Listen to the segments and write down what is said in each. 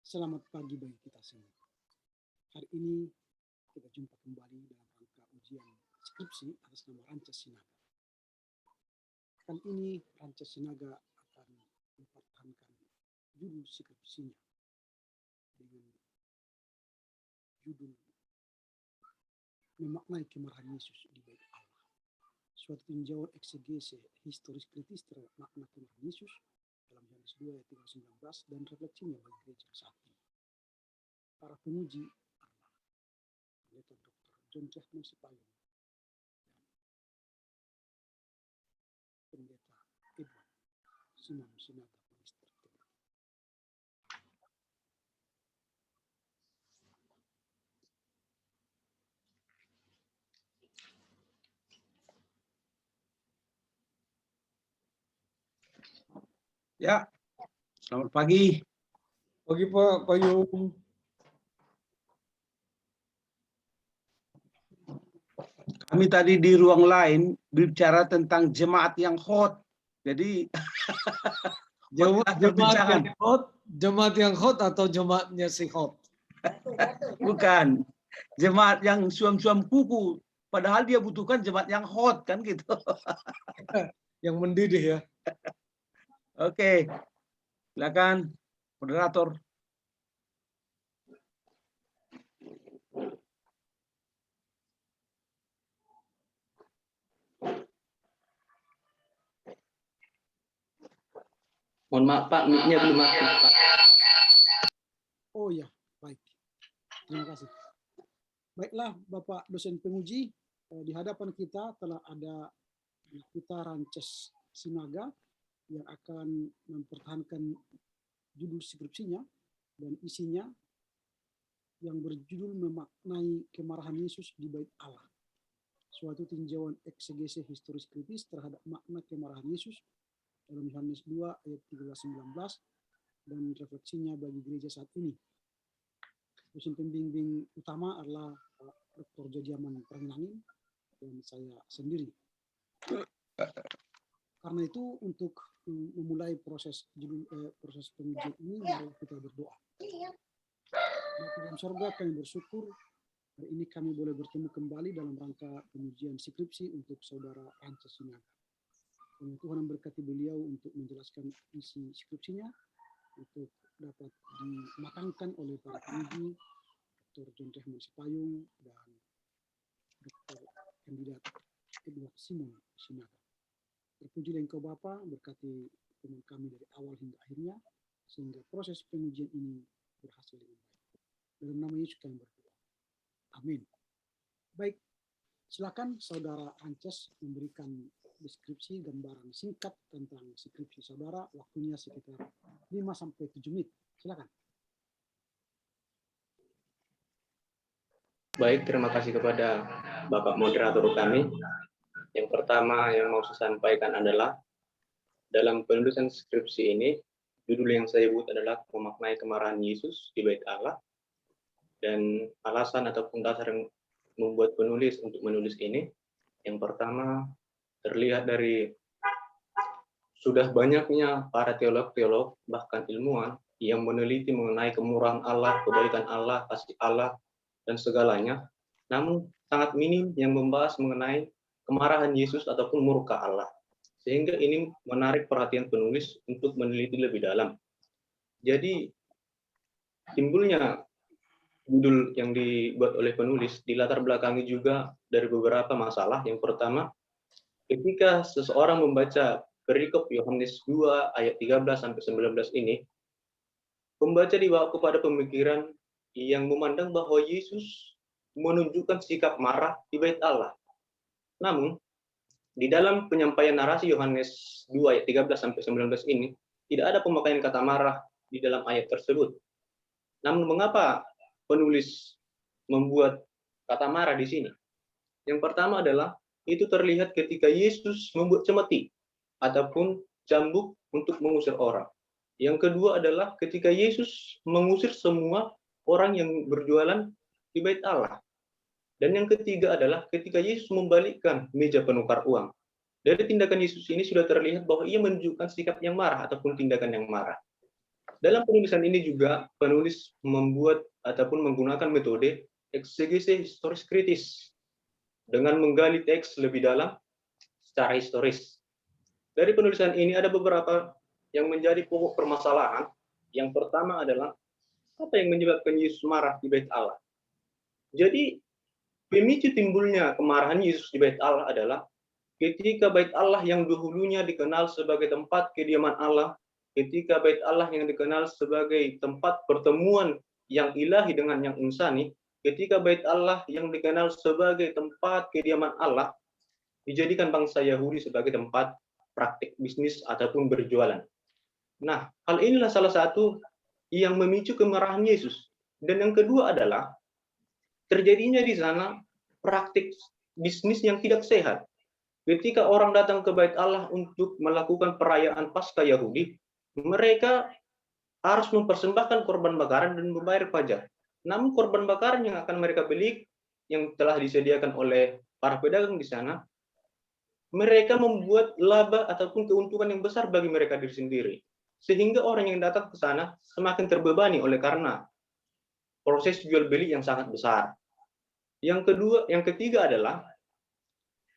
Selamat pagi bagi kita semua. Hari ini kita jumpa kembali dalam rangka ujian skripsi atas nama Ranca Sinaga. Kali ini Ranca Sinaga akan mempertahankan judul skripsinya dengan judul Memaknai Kemarahan Yesus di Bait Allah. Suatu tinjauan eksegese historis kritis terhadap makna kemarahan Yesus dalam Yohanes 2 ayat 19 dan refleksinya bagi gereja saat ini. Para penguji adalah Pendeta Dr. John Chapman Sipayung dan Pendeta Edward Simon Sinaga Magister Teologi. Ya, selamat pagi. Pagi Pak Payung. Kami tadi di ruang lain bicara tentang jemaat yang hot. Jadi Jemaat yang hot atau jemaatnya si hot? bukan jemaat yang suam-suam kuku. Padahal dia butuhkan jemaat yang hot kan gitu. Yang mendidih ya. Oke, silakan moderator. Mohon maaf Pak, mic-nya belum aktif Pak. Oh ya, baik. Terima kasih. Baiklah Bapak dosen penguji, di hadapan kita telah ada kita Rances Sinaga yang akan mempertahankan judul skripsinya dan isinya yang berjudul Memaknai Kemarahan Yesus di Bait Allah. Suatu tinjauan eksegese historis kritis terhadap makna kemarahan Yesus dalam Yohanes 2 ayat 13-19 dan refleksinya bagi gereja saat ini. Dosen pembimbing utama adalah Dr. Jodiaman Pranginangin dan saya sendiri. Karena itu untuk memulai proses pengujian ini, mari kita berdoa. Bapa dalam sorga, kami bersyukur hari ini kami boleh bertemu kembali dalam rangka pengujian skripsi untuk saudara Rances Sinaga. Tuhan memberkati beliau untuk menjelaskan isi skripsinya, untuk dapat dimatangkan oleh para penguji, Dr. John Chapman Sipayung dan Dr. Kandidat Edward Simon Sinaga. Terpujilah Engkau Bapa, berkati teman kami dari awal hingga akhirnya, sehingga proses pengujian ini berhasil dengan baik. Dalam nama Yesus kami berdoa. Amin. Baik, silakan saudara Rances memberikan deskripsi gambaran singkat tentang skripsi saudara, waktunya sekitar 5-7 menit. Silakan. Baik, terima kasih kepada Bapak moderator kami. Yang pertama yang mau saya sampaikan adalah dalam penulisan skripsi ini, judul yang saya buat adalah Memaknai Kemarahan Yesus di Bait Allah. Dan alasan ataupun dasar yang membuat penulis untuk menulis ini, yang pertama terlihat dari sudah banyaknya para teolog-teolog bahkan ilmuwan yang meneliti mengenai kemurahan Allah, kebaikan Allah, kasih Allah dan segalanya, namun sangat minim yang membahas mengenai kemarahan Yesus ataupun murka Allah. Sehingga ini menarik perhatian penulis untuk meneliti lebih dalam. Jadi timbulnya judul yang dibuat oleh penulis dilatar belakangi juga dari beberapa masalah. Yang pertama, ketika seseorang membaca perikop Yohanes 2 ayat 13-19 ini, pembaca dibawa kepada pemikiran yang memandang bahwa Yesus menunjukkan sikap marah di Bait Allah. Namun, di dalam penyampaian narasi Yohanes 2 ayat 13-19 ini, tidak ada pemakaian kata marah di dalam ayat tersebut. Namun, mengapa penulis membuat kata marah di sini? Yang pertama adalah, itu terlihat ketika Yesus membuat cemeti ataupun cambuk untuk mengusir orang. Yang kedua adalah ketika Yesus mengusir semua orang yang berjualan di Bait Allah. Dan yang ketiga adalah ketika Yesus membalikkan meja penukar uang. Dari tindakan Yesus ini sudah terlihat bahwa ia menunjukkan sikap yang marah ataupun tindakan yang marah. Dalam penulisan ini juga penulis membuat ataupun menggunakan metode eksegese historis kritis dengan menggali teks lebih dalam secara historis. Dari penulisan ini ada beberapa yang menjadi pokok permasalahan. Yang pertama adalah apa yang menyebabkan Yesus marah di Bait Allah. Jadi pemicu timbulnya kemarahan Yesus di Bait Allah adalah ketika Bait Allah yang dahulunya dikenal sebagai tempat kediaman Allah, ketika Bait Allah yang dikenal sebagai tempat pertemuan yang ilahi dengan yang insani, ketika Bait Allah yang dikenal sebagai tempat kediaman Allah dijadikan bangsa Yahudi sebagai tempat praktik bisnis ataupun berjualan. Nah, hal inilah salah satu yang memicu kemarahan Yesus. Dan yang kedua adalah terjadinya di sana praktik bisnis yang tidak sehat. Ketika orang datang ke Bait Allah untuk melakukan perayaan Paskah Yahudi, mereka harus mempersembahkan korban bakaran dan membayar pajak. Namun korban bakaran yang akan mereka beli, yang telah disediakan oleh para pedagang di sana, mereka membuat laba ataupun keuntungan yang besar bagi mereka diri sendiri. Sehingga orang yang datang ke sana semakin terbebani oleh karena proses jual beli yang sangat besar. Yang ketiga adalah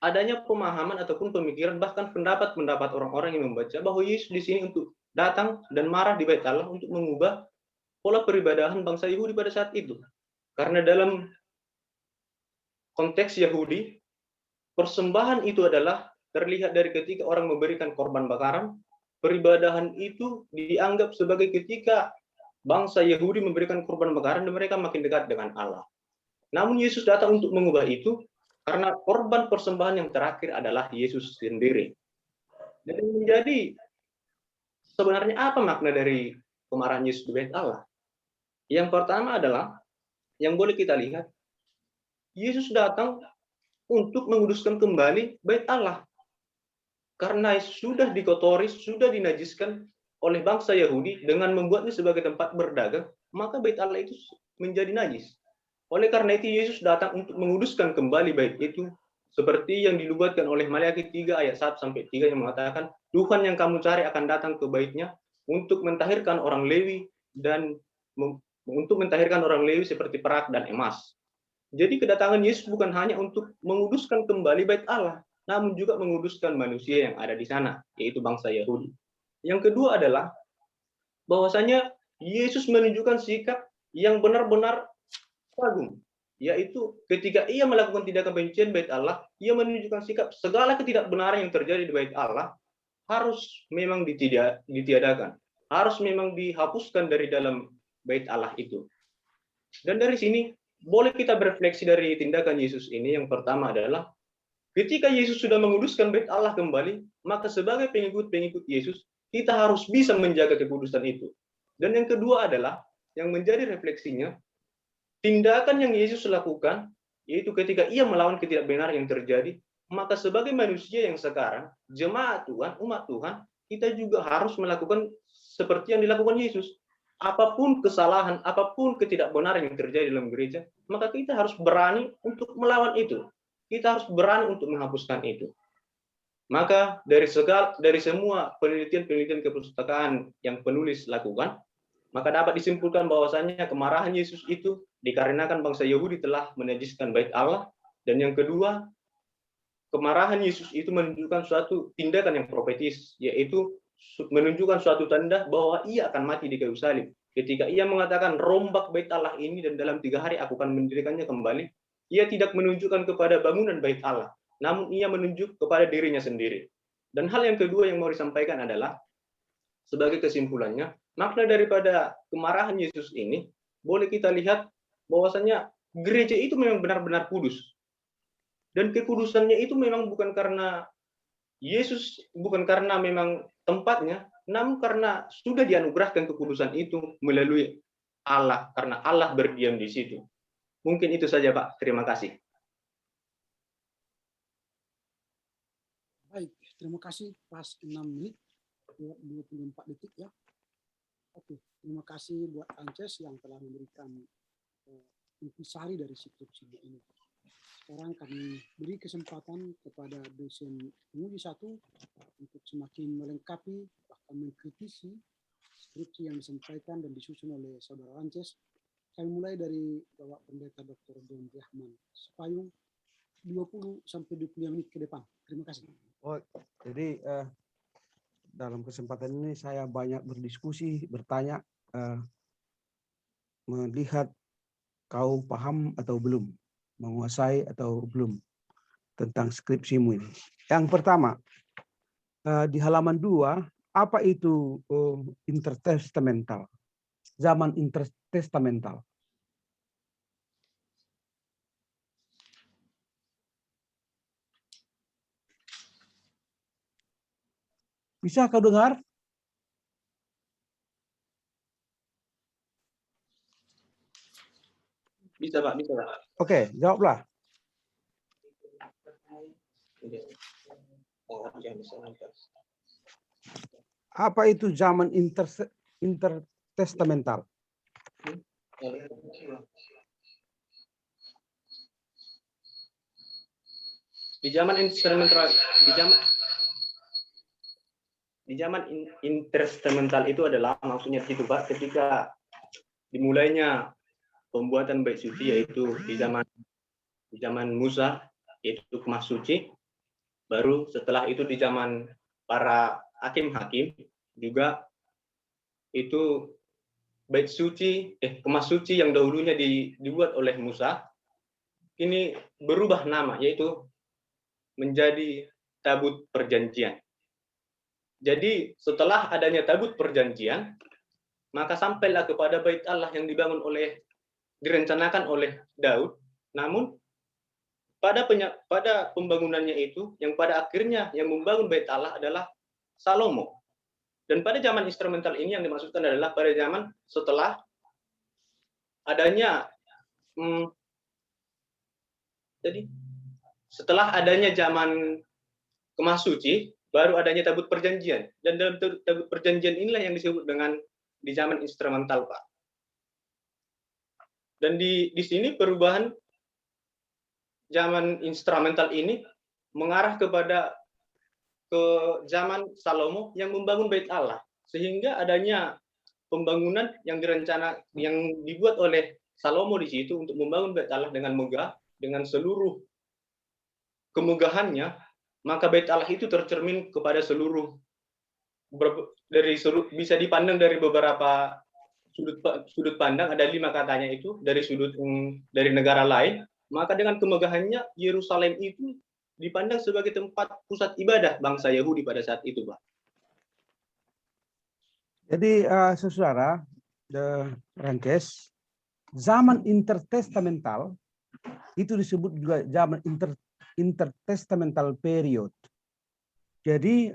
adanya pemahaman ataupun pemikiran bahkan pendapat orang-orang yang membaca bahwa Yesus di sini untuk datang dan marah di Bait Allah untuk mengubah pola peribadahan bangsa Yahudi pada saat itu. Karena dalam konteks Yahudi, persembahan itu adalah terlihat dari ketika orang memberikan korban bakaran, peribadahan itu dianggap sebagai ketika bangsa Yahudi memberikan korban bakaran dan mereka makin dekat dengan Allah. Namun Yesus datang untuk mengubah itu karena korban persembahan yang terakhir adalah Yesus sendiri. Dan menjadi sebenarnya apa makna dari kemarahan Yesus di Bait Allah? Yang pertama adalah yang boleh kita lihat, Yesus datang untuk menguduskan kembali Bait Allah. Karena sudah dikotori, sudah dinajiskan oleh bangsa Yahudi dengan membuatnya sebagai tempat berdagang, maka Bait Allah itu menjadi najis. Oleh karena itu Yesus datang untuk menguduskan kembali bait itu seperti yang dinubuatkan oleh Maliaki 3 ayat 1 sampai 3 yang mengatakan Tuhan yang kamu cari akan datang ke baitnya untuk mentahirkan orang Lewi dan untuk mentahirkan orang Lewi seperti perak dan emas. Jadi kedatangan Yesus bukan hanya untuk menguduskan kembali bait Allah, namun juga menguduskan manusia yang ada di sana, yaitu bangsa Yahudi. Yang kedua adalah bahwasanya Yesus menunjukkan sikap yang benar-benar agung, yaitu ketika ia melakukan tindakan penyucian Bait Allah, ia menunjukkan sikap segala ketidakbenaran yang terjadi di Bait Allah harus memang ditiadakan, harus memang dihapuskan dari dalam Bait Allah itu. Dan dari sini boleh kita berefleksi dari tindakan Yesus ini. Yang pertama adalah ketika Yesus sudah menguduskan Bait Allah kembali, maka sebagai pengikut-pengikut Yesus kita harus bisa menjaga kekudusan itu. Dan yang kedua adalah yang menjadi refleksinya, tindakan yang Yesus lakukan, yaitu ketika ia melawan ketidakbenaran yang terjadi, maka sebagai manusia yang sekarang, jemaat Tuhan, umat Tuhan, kita juga harus melakukan seperti yang dilakukan Yesus. Apapun kesalahan, apapun ketidakbenaran yang terjadi dalam gereja, maka kita harus berani untuk melawan itu. Kita harus berani untuk menghapuskan itu. Maka dari semua penelitian-penelitian kepustakaan yang penulis lakukan, maka dapat disimpulkan bahwasanya kemarahan Yesus itu dikarenakan bangsa Yahudi telah menajiskan Bait Allah, dan yang kedua, kemarahan Yesus itu menunjukkan suatu tindakan yang profetis, yaitu menunjukkan suatu tanda bahwa ia akan mati di kayu salib. Ketika ia mengatakan rombak Bait Allah ini dan dalam 3 hari aku akan mendirikannya kembali, ia tidak menunjukkan kepada bangunan Bait Allah, namun ia menunjuk kepada dirinya sendiri. Dan hal yang kedua yang mau disampaikan adalah sebagai kesimpulannya, makna daripada kemarahan Yesus ini boleh kita lihat bahwasanya gereja itu memang benar-benar kudus. Dan kekudusannya itu memang bukan karena Yesus, bukan karena memang tempatnya, namun karena sudah dianugerahkan kekudusan itu melalui Allah, karena Allah berdiam di situ. Mungkin itu saja, Pak. Terima kasih. Baik, terima kasih. Pas 6 menit 24 detik ya. Oke, terima kasih buat Ances yang telah memberikan intisari dari skripsinya ini. Sekarang kami beri kesempatan kepada dosen pengudi 1 untuk semakin melengkapi bahkan mengkritisi skripsi yang disampaikan dan disusun oleh Saudara Rances. Kami mulai dari Bapak Pendeta Dr. Don Rahman Sepayung, 20 sampai 25 menit ke depan. Terima kasih. Oh, jadi dalam kesempatan ini saya banyak berdiskusi, bertanya, melihat kau paham atau belum, menguasai atau belum tentang skripsimu ini. Yang pertama, di halaman 2, apa itu intertestamental? Zaman intertestamental. Bisa kau dengar? Bisa Pak, bisa Pak. Oke, jawablah. Apa itu zaman intertestamental? Di zaman intertestamental, di zaman intertestamental itu adalah maksudnya itu Pak, ketika dimulainya pembuatan bait suci, yaitu di zaman Musa, yaitu kemas suci. Baru setelah itu di zaman para hakim-hakim juga itu bait suci, kemas suci yang dahulunya dibuat oleh Musa, ini berubah nama, yaitu menjadi tabut perjanjian. Jadi setelah adanya tabut perjanjian, maka sampailah kepada bait Allah yang direncanakan oleh Daud. Namun pada pembangunannya itu, yang pada akhirnya yang membangun bait Allah adalah Salomo. Dan pada zaman instrumental ini yang dimaksudkan adalah pada zaman setelah adanya zaman kemas suci, baru adanya tabut perjanjian. Dan dalam tabut perjanjian inilah yang disebut dengan di zaman instrumental, Pak. Dan di sini perubahan zaman instrumental ini mengarah ke zaman Salomo yang membangun bait Allah, sehingga adanya pembangunan yang dibuat oleh Salomo di situ untuk membangun bait Allah dengan megah, dengan seluruh kemegahannya, maka bait Allah itu tercermin kepada bisa dipandang dari beberapa sudut pandang. Ada 5 katanya itu dari negara lain. Maka dengan kemegahannya Yerusalem itu dipandang sebagai tempat pusat ibadah bangsa Yahudi pada saat itu, Pak. Jadi saudara Rankes, zaman intertestamental itu disebut juga zaman intertestamental period. Jadi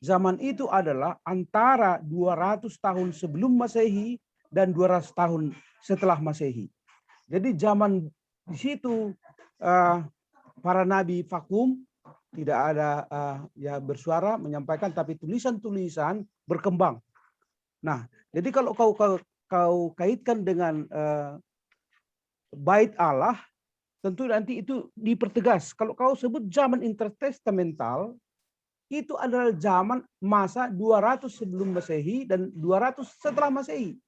zaman itu adalah antara 200 tahun sebelum Masehi dan 200 tahun setelah Masehi. Jadi zaman di situ para nabi vakum, tidak ada bersuara menyampaikan, tapi tulisan-tulisan berkembang. Nah, jadi kalau kau kaitkan dengan bait Allah, tentu nanti itu dipertegas. Kalau kau sebut zaman intertestamental, itu adalah zaman masa 200 sebelum Masehi dan 200 setelah Masehi.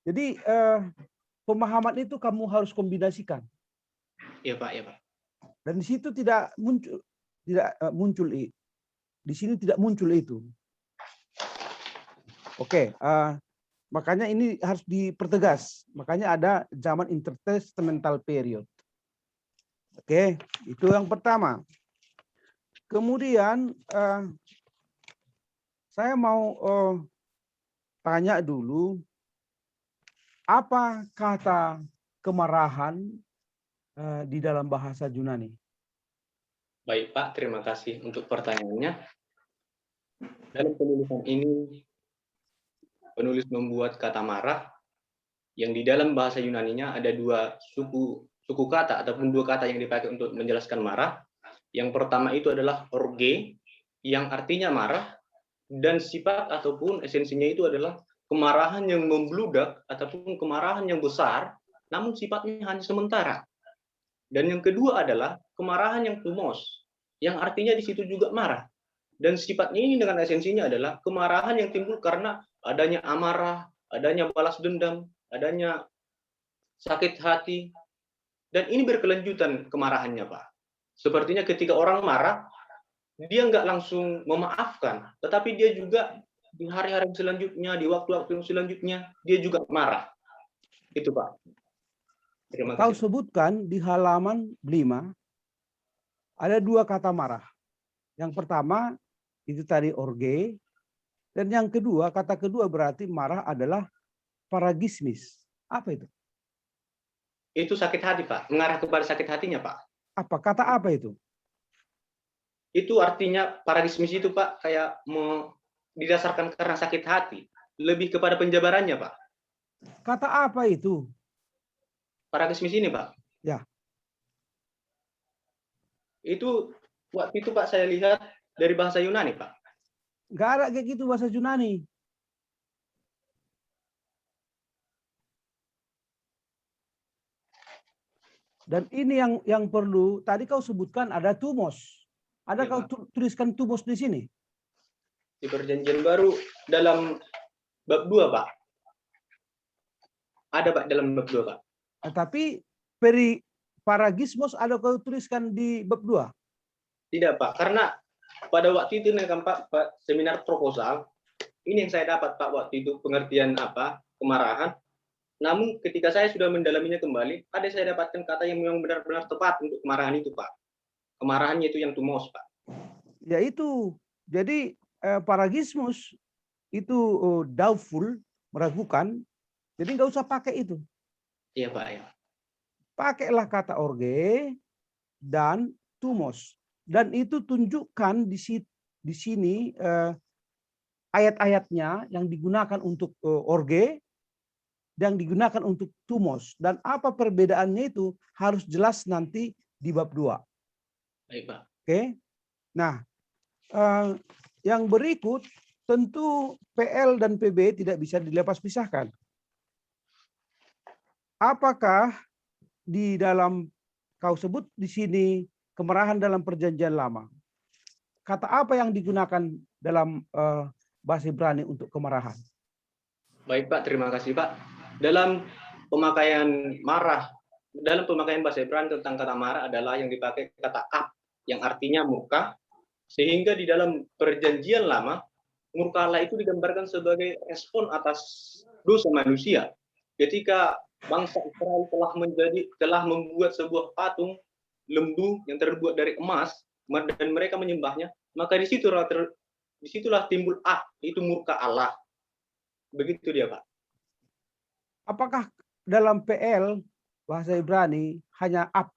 Jadi pemahaman itu kamu harus kombinasikan. Iya Pak, ya Pak. Dan di situ tidak muncul di sini tidak muncul itu. Oke, makanya ini harus dipertegas. Makanya ada zaman intertestamental period. Oke, itu yang pertama. Kemudian saya mau tanya dulu, apa kata kemarahan di dalam bahasa Yunani? Baik Pak, terima kasih untuk pertanyaannya. Dalam penulisan ini, penulis membuat kata marah yang di dalam bahasa Yunaninya ada 2 suku kata ataupun 2 kata yang dipakai untuk menjelaskan marah. Yang pertama itu adalah orge, yang artinya marah, dan sifat ataupun esensinya itu adalah kemarahan yang membludak ataupun kemarahan yang besar, namun sifatnya hanya sementara. Dan yang kedua adalah kemarahan yang tumos, yang artinya di situ juga marah. Dan sifatnya ini dengan esensinya adalah kemarahan yang timbul karena adanya amarah, adanya balas dendam, adanya sakit hati, dan ini berkelanjutan kemarahannya, Pak. Sepertinya ketika orang marah, dia nggak langsung memaafkan, tetapi dia juga di hari-hari selanjutnya, di waktu-waktu selanjutnya, dia juga marah. Itu, Pak. Terima Kau kasih. sebutkan di halaman 5 ada 2 kata marah. Yang pertama itu tadi orge, dan yang kedua, kata kedua berarti marah adalah paragismis. Apa itu? Itu sakit hati, Pak. Mengarah kepada sakit hatinya, Pak. Apa kata apa itu? Itu artinya paragismis itu, Pak, kayak didasarkan karena sakit hati. Lebih kepada penjabarannya, Pak. Kata apa itu? Paragismis ini, Pak. Ya. Itu waktu itu, Pak, saya lihat dari bahasa Yunani, Pak. Nggak ada kayak gitu bahasa Yunani. Dan ini yang perlu, tadi kau sebutkan ada tumos. Ada Ya, kau Pak. tuliskan tumos di sini? Di Perjanjian Baru dalam bab 2, Pak. Ada, Pak, dalam bab 2, Pak. Tapi paragismos ada kau tuliskan di bab 2? Tidak, Pak. Karena pada waktu itu kan, Pak, seminar proposal, ini yang saya dapat, Pak, waktu itu pengertian kemarahan. Namun ketika saya sudah mendalaminya kembali, ada saya dapatkan kata yang memang benar-benar tepat untuk kemarahan itu, Pak. Kemarahannya itu yang tumos, Pak. Ya itu. Jadi paragismus itu doubtful, meragukan. Jadi nggak usah pakai itu. Iya, Pak, ya. Pakailah kata orge dan tumos. Dan itu tunjukkan di sini ayat-ayatnya yang digunakan untuk orge yang digunakan untuk tumos. Dan apa perbedaannya itu harus jelas nanti di bab 2. Baik, Pak. Oke. Nah, yang berikut tentu PL dan PB tidak bisa dilepas pisahkan. Apakah di dalam kau sebut di sini kemarahan dalam perjanjian lama? Kata apa yang digunakan dalam bahasa Ibrani untuk kemarahan? Baik, Pak, terima kasih, Pak. Dalam pemakaian bahasa Ibrani tentang kata marah adalah yang dipakai kata ab, yang artinya murka, sehingga di dalam perjanjian lama, murka Allah itu digambarkan sebagai respon atas dosa manusia. Ketika bangsa Israel telah membuat sebuah patung lembu yang terbuat dari emas, dan mereka menyembahnya, maka disitulah timbul itu murka Allah. Begitu dia, Pak. Apakah dalam PL bahasa Ibrani hanya ab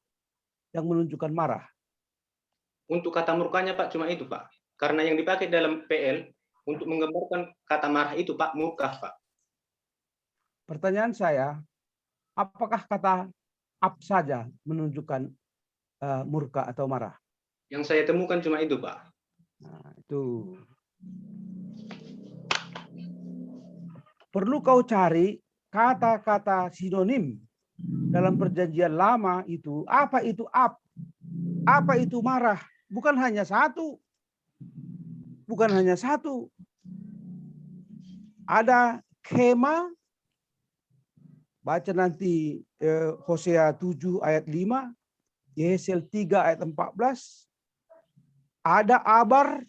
yang menunjukkan marah? Untuk kata murkanya, Pak, cuma itu, Pak. Karena yang dipakai dalam PL untuk menggambarkan kata marah itu, Pak, murka, Pak. Pertanyaan saya, apakah kata ab saja menunjukkan murka atau marah? Yang saya temukan cuma itu, Pak. Nah, itu. Perlu kau cari kata-kata sinonim dalam perjanjian lama itu. Apa itu ab? Apa itu marah? Bukan hanya satu. Bukan hanya satu. Ada kema. Baca nanti Hosea 7 ayat 5. Yesel 3 ayat 14. Ada abar,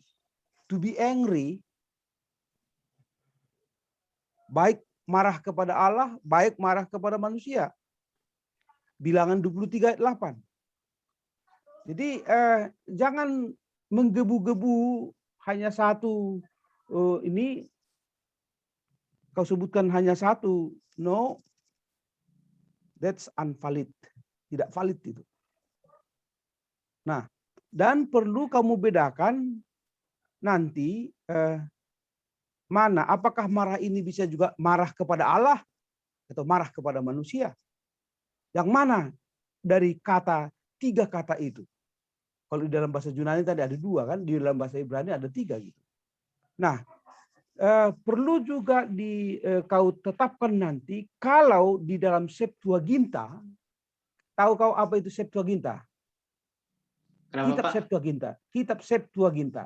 to be angry. Baik marah kepada Allah, baik marah kepada manusia. Bilangan 23 ayat 8. Jadi jangan menggebu-gebu hanya satu. Ini kau sebutkan hanya satu. No, that's unvalid. Tidak valid itu. Nah, dan perlu kamu bedakan nanti mana, apakah marah ini bisa juga marah kepada Allah atau marah kepada manusia? Yang mana dari tiga kata itu? Kalau di dalam bahasa Yunani tadi ada 2 kan, di dalam bahasa Ibrani ada 3 gitu. Nah, perlu juga kau tetapkan nanti kalau di dalam Septuaginta, tahu kau apa itu Septuaginta? Kenapa, Kitab Pak? Septuaginta. Kitab Septuaginta.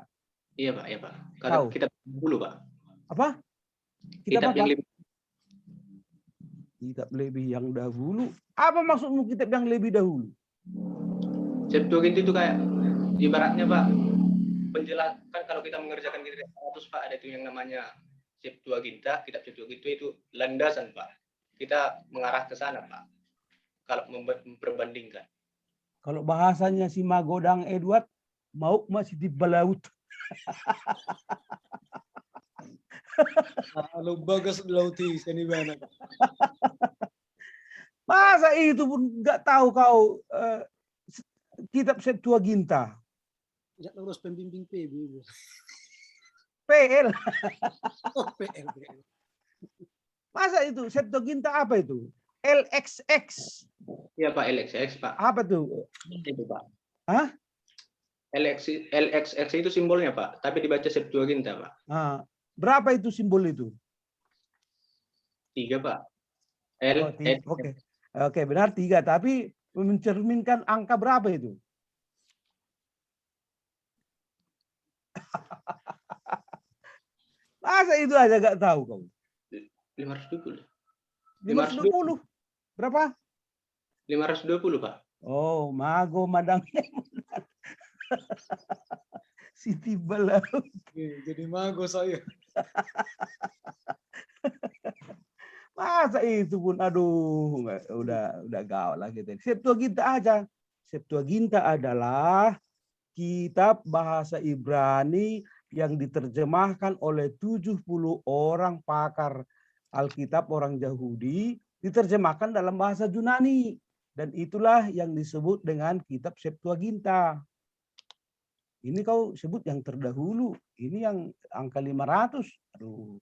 Iya, Pak. Iya, Pak. Tahu. Kita dulu, Pak. Apa? Kitab yang apa? lebih Kitab lebih yang dahulu. Apa maksudmu kitab yang lebih dahulu? Septuaginta itu kayak ibaratnya Pak, penjelasan kan kalau kita mengerjakan kitab 100 Pak, ada itu yang namanya Septuaginta, kitab Septuaginta itu landasan Pak. Kita mengarah ke sana Pak. Kalau memperbandingkan. Kalau bahasanya si Magodang Edward, mau masih di belaut. Kalau bagas lauti seni bana. Masa itu pun nggak tahu kau kitab Septuaginta. Tidak lulus pembimbing PB. PL. Oh, PL. Masa itu Septuaginta apa itu? LXX. Iya Pak, LXX Pak. Apa tuh? Itu Pak. Hah? LXX itu simbolnya Pak, tapi dibaca Septuaginta Pak. Nah, berapa itu simbol itu? 3 Pak. Oh, oke. Oke, benar 3, tapi mencerminkan angka berapa itu? Masa itu aja nggak tahu kau? 520. 520. Berapa? 520 Pak. Oh, Mago Madang. Siti Belaut. Jadi mago saya. Masa itu pun, aduh, udah gawat lah gitu. Septuaginta aja. Septuaginta adalah kitab bahasa Ibrani yang diterjemahkan oleh 70 orang pakar Alkitab orang Yahudi, diterjemahkan dalam bahasa Yunani. Dan itulah yang disebut dengan kitab Septuaginta. Ini kau sebut yang terdahulu. Ini yang angka 500. Aduh,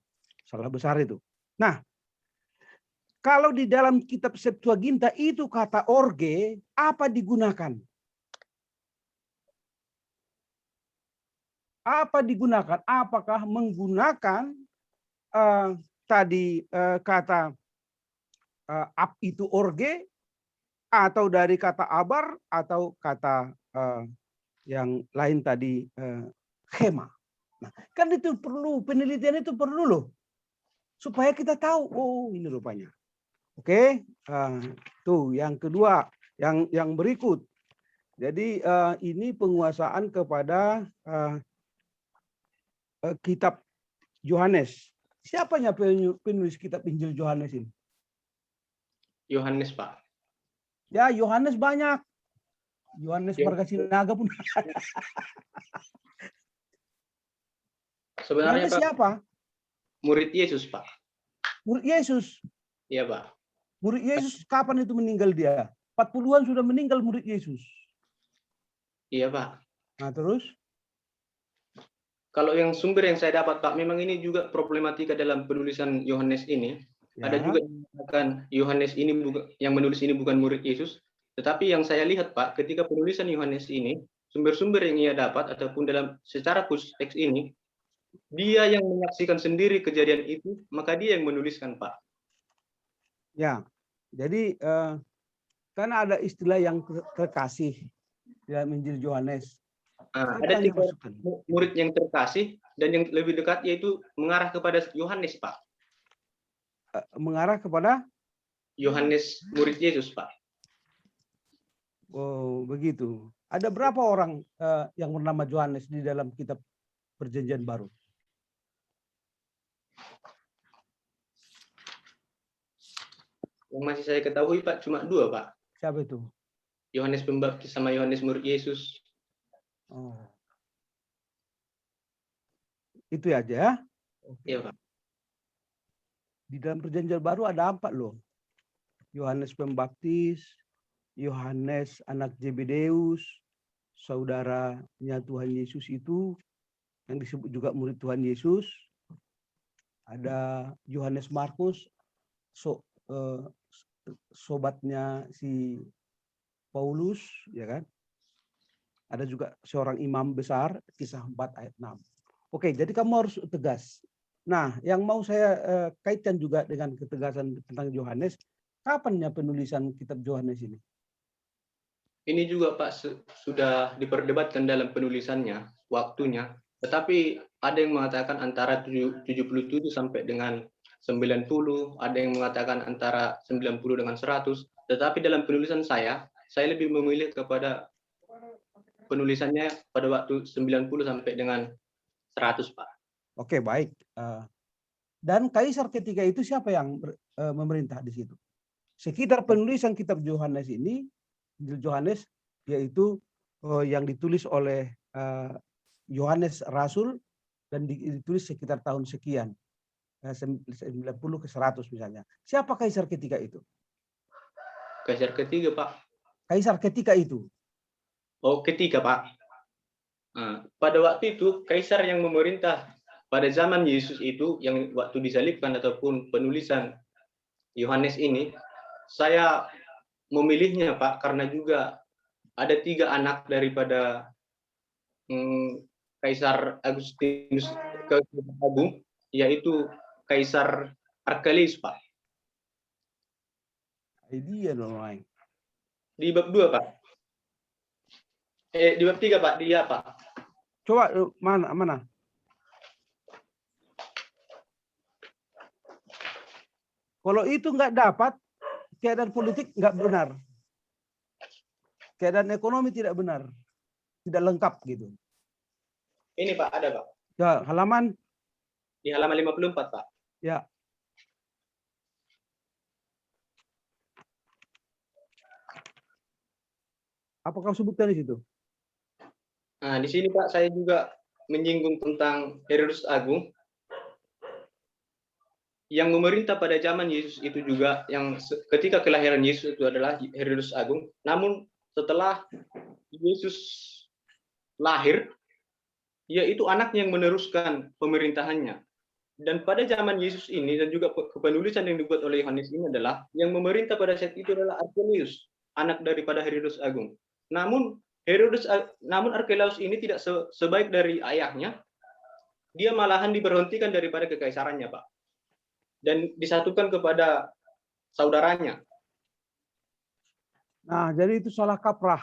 salah besar itu. Nah, kalau di dalam kitab Septuaginta itu kata orge, apa digunakan? Apa digunakan? Apakah menggunakan kata ap itu orge, atau dari kata abar, atau kata yang lain tadi hema. Nah, kan itu perlu, penelitian itu perlu loh. Supaya kita tahu, oh ini rupanya. Oke, tuh yang kedua, yang berikut. Jadi ini penguasaan kepada kitab Yohanes. Siapanya penulis kitab Injil Yohanes ini? Yohanes Pak. Ya, Yohanes banyak. Yohanes Margasinaga pun. Sebenarnya Yohanes Pak, siapa? murid Yesus Pak. Murid Yesus. Iya Pak. Murid Yesus kapan itu meninggal dia? 40-an sudah meninggal murid Yesus. Iya Pak. Nah, terus? Kalau yang sumber yang saya dapat Pak, memang ini juga problematika dalam penulisan Yohanes ini. Ya. Ada juga yang mengatakan Yohanes ini yang menulis ini bukan murid Yesus. Tetapi yang saya lihat Pak, ketika penulisan Yohanes ini, sumber-sumber yang ia dapat ataupun dalam secara khusus teks ini, dia yang menyaksikan sendiri kejadian itu, maka dia yang menuliskan Pak. Ya, jadi kan ada istilah yang terkasih dalam Injil Yohanes. Ada 3 murid yang terkasih dan yang lebih dekat yaitu mengarah kepada Yohanes Pak. Mengarah kepada Yohanes murid Yesus Pak. Oh, begitu. Ada berapa orang yang bernama Yohanes di dalam kitab Perjanjian Baru? Yang masih saya ketahui Pak cuma 2 Pak. Siapa itu? Yohanes Pembaptis sama Yohanes murid Yesus. Oh. Itu aja ya? Iya Pak. Di dalam Perjanjian Baru ada 4 loh. Yohanes Pembaptis, Yohanes anak Zebedeus, saudaranya Tuhan Yesus itu yang disebut juga murid Tuhan Yesus. Ada Yohanes Markus, sobatnya si Paulus, ya kan? Ada juga seorang imam besar, Kisah 4 ayat 6. Oke, jadi kamu harus tegas. Nah, yang mau saya kaitkan juga dengan ketegasan tentang Yohanes, kapannya penulisan kitab Yohanes ini? Ini juga Pak sudah diperdebatkan dalam penulisannya, waktunya. Tetapi ada yang mengatakan antara 77 sampai dengan 90, ada yang mengatakan antara 90 dengan 100. Tetapi dalam penulisan saya lebih memilih kepada penulisannya pada waktu 90 sampai dengan 100, Pak. Oke, baik. Dan kaisar ketika itu siapa yang memerintah di situ? Sekitar penulisan kitab Yohanes ini, Yohanes, yaitu yang ditulis oleh Yohanes Rasul dan ditulis sekitar tahun sekian, 90 ke 100 misalnya. Siapa kaisar ketika itu? Kaisar ketiga, Pak. Kaisar ketika itu. Oh, ketiga, Pak. Nah, pada waktu itu kaisar yang memerintah pada zaman Yesus itu, yang waktu disalibkan ataupun penulisan Yohanes ini, saya memilihnya, Pak, karena juga ada 3 anak daripada Kaisar Agustinus Agung, yaitu Kaisar Archelaus, Pak. Dia dong. Di bab 2, Pak. Di bab 3, Pak. Dia, Pak. Coba mana? Kalau itu nggak dapat, keadaan politik nggak benar. Keadaan ekonomi tidak benar. Tidak lengkap gitu. Ini, Pak, ada, Pak. Ya, halaman? Di halaman 54, Pak. Ya. Apa kau sebutkan di situ? Nah, di sini, Pak, saya juga menyinggung tentang Herodes Agung yang memerintah pada zaman Yesus itu juga, yang ketika kelahiran Yesus itu adalah Herodes Agung. Namun setelah Yesus lahir, yaitu anaknya yang meneruskan pemerintahannya. Dan pada zaman Yesus ini dan juga penulisan yang dibuat oleh Yohanes ini adalah yang memerintah pada saat itu adalah Archelaus, anak daripada Herodes Agung. Namun Archelaus ini tidak sebaik dari ayahnya. Dia malahan diberhentikan daripada kekaisarannya, Pak. Dan disatukan kepada saudaranya. Nah, jadi itu salah kaprah.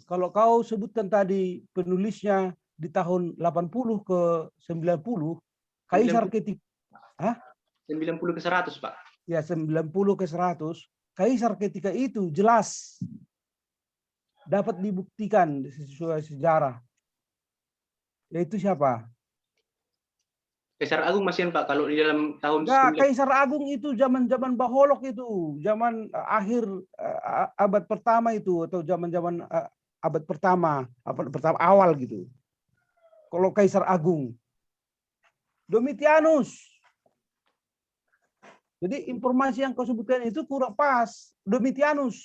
Kalau kau sebutkan tadi penulisnya di tahun 80 ke 90, kaisar ketika 90 ke 100, Pak. Ya, 90 ke 100, kaisar ketika itu jelas dapat dibuktikan sesuai sejarah. Yaitu siapa? Kaisar Agung masih, Pak, kalau di dalam tahun Kaisar Agung itu zaman-zaman Baholok itu, zaman akhir abad pertama itu, atau zaman-zaman abad pertama awal gitu. Kalau Kaisar Agung Domitianus. Jadi informasi yang kau sebutkan itu kurang pas. Domitianus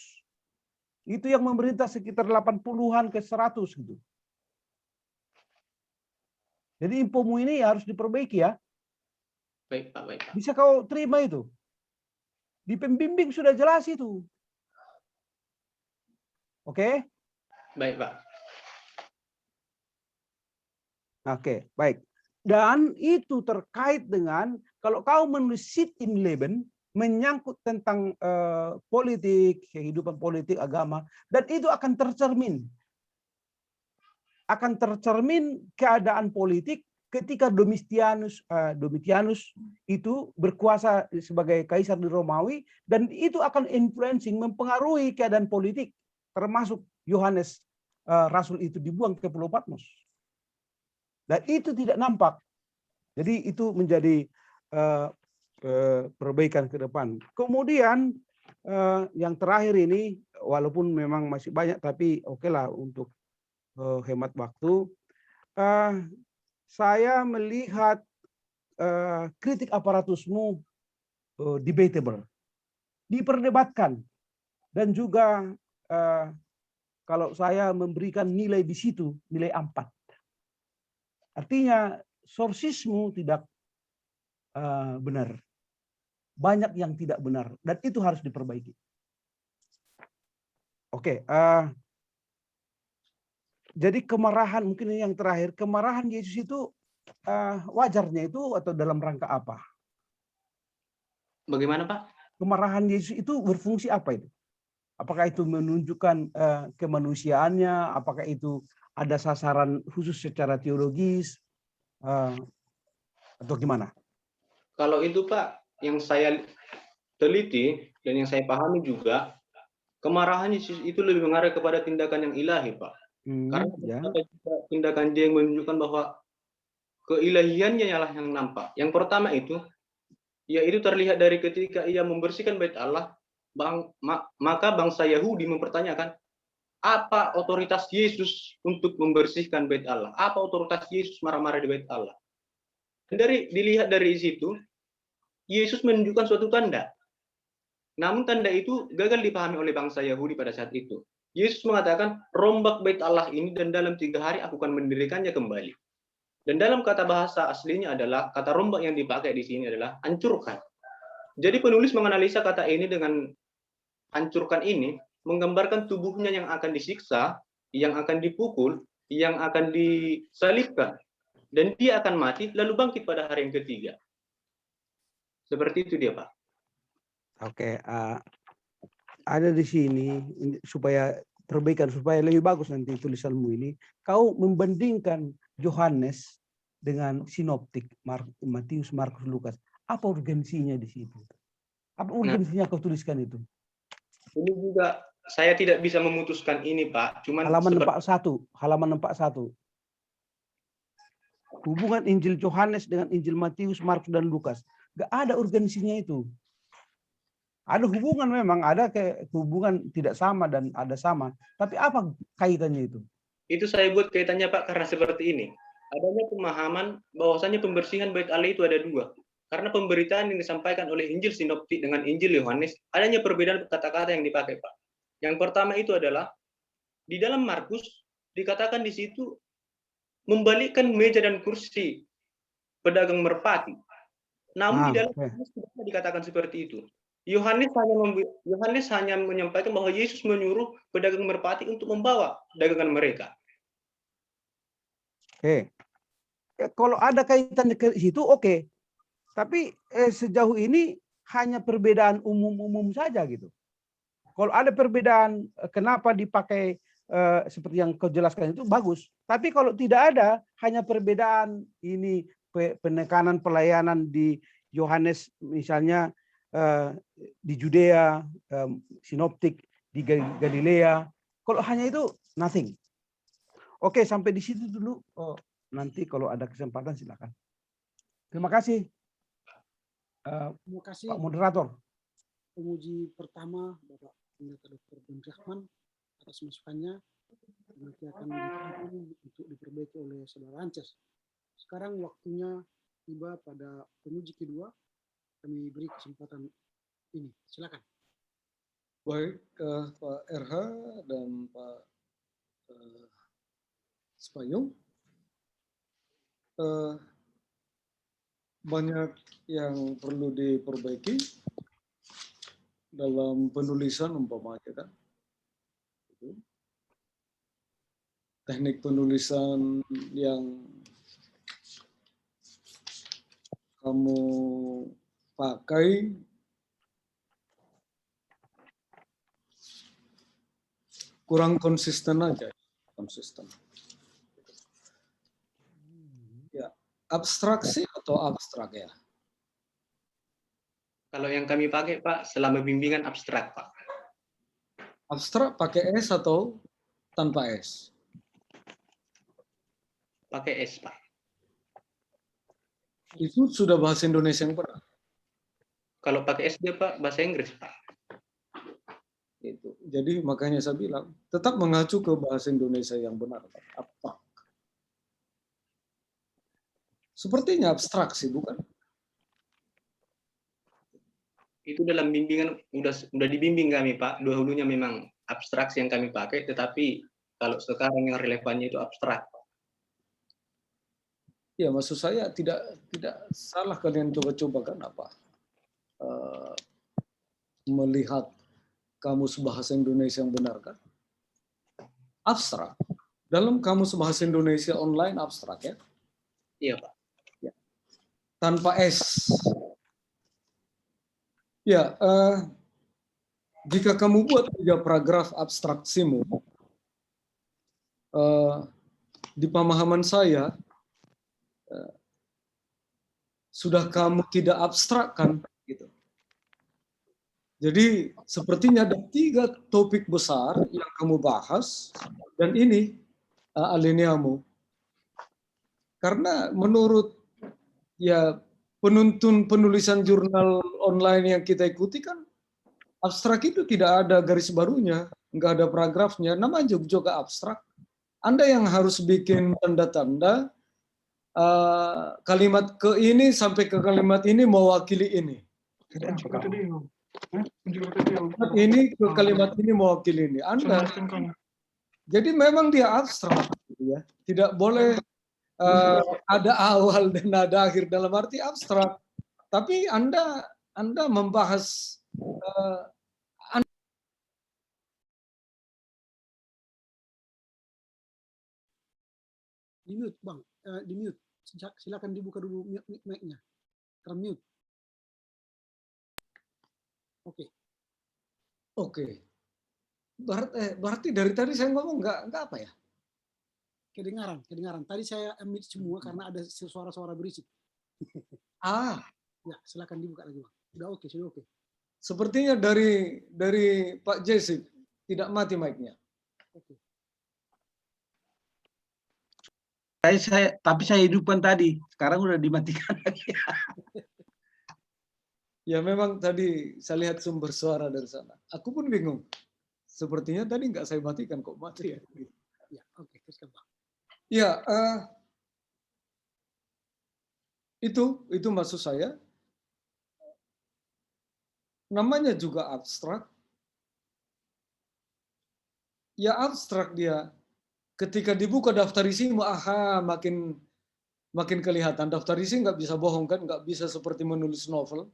itu yang memerintah sekitar 80-an ke 100 gitu. Jadi infomu ini harus diperbaiki ya. Baik, Pak, baik, Pak. Bisa kau terima itu? Di pembimbing sudah jelas itu. Oke? Baik, Pak. Oke, baik. Dan itu terkait dengan kalau kau menulis Sittenleben menyangkut tentang politik, kehidupan politik, agama, dan itu akan tercermin. Akan tercermin keadaan politik ketika Domitianus itu berkuasa sebagai kaisar di Romawi, dan itu akan influencing, mempengaruhi keadaan politik, termasuk Yohanes Rasul itu dibuang ke Pulau Patmos. Dan itu tidak nampak. Jadi itu menjadi perbaikan ke depan. Kemudian yang terakhir ini, walaupun memang masih banyak, tapi oke lah untuk hemat waktu. Saya melihat kritik aparatusmu debatable, diperdebatkan, dan juga kalau saya memberikan nilai di situ, nilai 4. Artinya sorsismu tidak benar. Banyak yang tidak benar, dan itu harus diperbaiki. Oke, jadi kemarahan, mungkin yang terakhir, kemarahan Yesus itu wajarnya itu atau dalam rangka apa? Bagaimana, Pak? Kemarahan Yesus itu berfungsi apa itu? Apakah itu menunjukkan kemanusiaannya? Apakah itu ada sasaran khusus secara teologis atau gimana? Kalau itu Pak, yang saya teliti dan yang saya pahami juga, kemarahan Yesus itu lebih mengarah kepada tindakan yang ilahi, Pak. Karena Ya. ada juga tindakan dia yang menunjukkan bahwa keilahiannya ialah yang nampak. Yang pertama itu, yaitu terlihat dari ketika ia membersihkan bait Allah, maka bangsa Yahudi mempertanyakan, apa otoritas Yesus untuk membersihkan bait Allah? Apa otoritas Yesus marah-marah di bait Allah? Dan dilihat dari situ, Yesus menunjukkan suatu tanda. Namun tanda itu gagal dipahami oleh bangsa Yahudi pada saat itu. Yesus mengatakan, rombak bait Allah ini dan dalam 3 hari aku akan mendirikannya kembali. Dan dalam kata bahasa aslinya adalah, kata rombak yang dipakai di sini adalah hancurkan. Jadi penulis menganalisa kata ini dengan hancurkan ini, menggambarkan tubuhnya yang akan disiksa, yang akan dipukul, yang akan disalibkan. Dan dia akan mati, lalu bangkit pada hari yang ketiga. Seperti itu dia, Pak. Oke, ada di sini supaya perbaikan, supaya lebih bagus nanti tulisanmu ini. Kau membandingkan Yohanes dengan sinoptik, Matius, Markus, Lukas. Apa urgensinya di situ? Apa urgensinya kau tuliskan itu? Ini juga saya tidak bisa memutuskan ini, Pak. Cuman Halaman 41. Hubungan Injil Yohanes dengan Injil Matius, Markus, dan Lukas. Gak ada urgensinya itu. Ada hubungan memang, ada hubungan tidak sama dan ada sama. Tapi apa kaitannya itu? Itu saya buat kaitannya, Pak, karena seperti ini. Adanya pemahaman bahwasanya pembersihan bait Allah itu ada 2. Karena pemberitaan yang disampaikan oleh Injil Sinoptik dengan Injil Yohanes, adanya perbedaan kata-kata yang dipakai, Pak. Yang pertama itu adalah, di dalam Markus, dikatakan di situ, membalikkan meja dan kursi pedagang merpati. Namun di dalam Yohanes tidak dikatakan seperti itu. Yohanes hanya menyampaikan bahwa Yesus menyuruh pedagang merpati untuk membawa dagangan mereka. Oke. Kalau ada kaitan ke situ, oke. Tapi sejauh ini hanya perbedaan umum-umum saja gitu. Kalau ada perbedaan kenapa dipakai seperti yang kau jelaskan itu bagus. Tapi kalau tidak ada, hanya perbedaan ini penekanan pelayanan di Yohanes misalnya di Judea, Sinoptik di Galilea. Kalau hanya itu nothing. Oke, sampai di situ dulu. Nanti kalau ada kesempatan silakan. Terima kasih. Terima kasih Pak Moderator. Pemuji pertama Bapak Pendeta Dr. Ben Rahman atas masukannya. Nanti akan ditampung untuk diperbaiki oleh Saudara Ances. Sekarang waktunya tiba pada pemuji kedua. Kami beri kesempatan ini. Silakan. Baik, Pak RH dan Pak Spayung. Banyak yang perlu diperbaiki dalam penulisan umpamanya kan. Teknik penulisan yang kamu pakai kurang konsisten aja, konsisten. Ya, abstraksi atau abstrak ya? Kalau yang kami pakai, Pak, selama bimbingan abstrak, Pak. Abstrak pakai S atau tanpa S? Pakai S, Pak. Itu sudah bahasa Indonesia yang benar. Kalau pakai S dia, Pak, bahasa Inggris, Pak. Itu. Jadi makanya saya bilang tetap mengacu ke bahasa Indonesia yang benar. Apa? Sepertinya abstraksi, bukan? Itu dalam bimbingan udah dibimbing kami, Pak. Dahulunya memang abstraksi yang kami pakai, tetapi kalau sekarang yang relevannya itu abstrak. Ya, maksud saya tidak salah kalian coba-coba kan apa? Melihat kamus bahasa Indonesia yang benar kan? Abstrak. Dalam kamus bahasa Indonesia online abstrak ya? Iya, Pak. Ya. Tanpa S. Ya, jika kamu buat 3 paragraf abstraksimu, di pemahaman saya sudah kamu tidak abstrakkan gitu. Jadi sepertinya ada 3 topik besar yang kamu bahas dan ini alineamu. Karena menurut ya penulisan jurnal online yang kita ikuti kan abstrak itu tidak ada garis barunya, nggak ada paragrafnya, namanya juga abstrak. Anda yang harus bikin tanda-tanda kalimat ke ini sampai ke kalimat ini mewakili ini. Kalimat ini ke kalimat ini mewakili ini. Anda jadi memang dia abstrak, gitu ya. Tidak boleh ada awal dan ada akhir dalam arti abstrak. Tapi Anda membahas Di mute, Bang. Di mute. Silakan dibuka dulu mic-nya. Termute. Oke. Oke. Berarti dari tadi saya ngomong nggak apa ya? Kedengaran. Tadi saya mute semua karena ada suara-suara berisik. Ya, silakan dibuka lagi, Bang. Sudah oke. Sepertinya dari Pak Jesse tidak mati mic-nya. Oke. Tapi saya hidupkan tadi, sekarang udah dimatikan lagi. Ya memang tadi saya lihat sumber suara dari sana. Aku pun bingung. Sepertinya tadi nggak saya matikan kok mati ya. Ya, oke, teruskan, Bang. Ya, itu maksud saya. Namanya juga abstrak. Ya abstrak dia. Ketika dibuka daftar isimu, makin kelihatan. Daftar isi nggak bisa bohong kan, nggak bisa seperti menulis novel.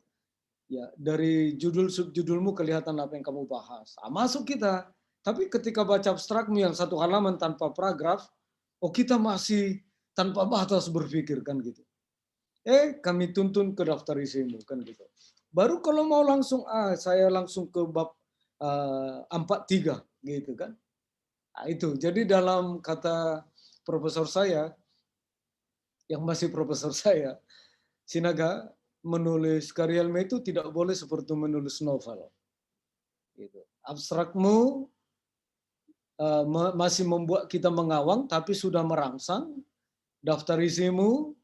Ya, dari judul subjudulmu kelihatan apa yang kamu bahas. Masuk kita. Tapi ketika baca abstrakmu yang 1 halaman tanpa paragraf, kita masih tanpa batas berpikir kan gitu. Kami tuntun ke daftar isimu kan gitu. Baru kalau mau langsung saya langsung ke bab 43 gitu kan. Nah, itu. Jadi dalam kata profesor saya yang masih profesor saya, Sinaga, menulis karya ilmiah itu tidak boleh seperti menulis novel. Gitu. Abstrakmu masih membuat kita mengawang, tapi sudah merangsang. Daftar isimu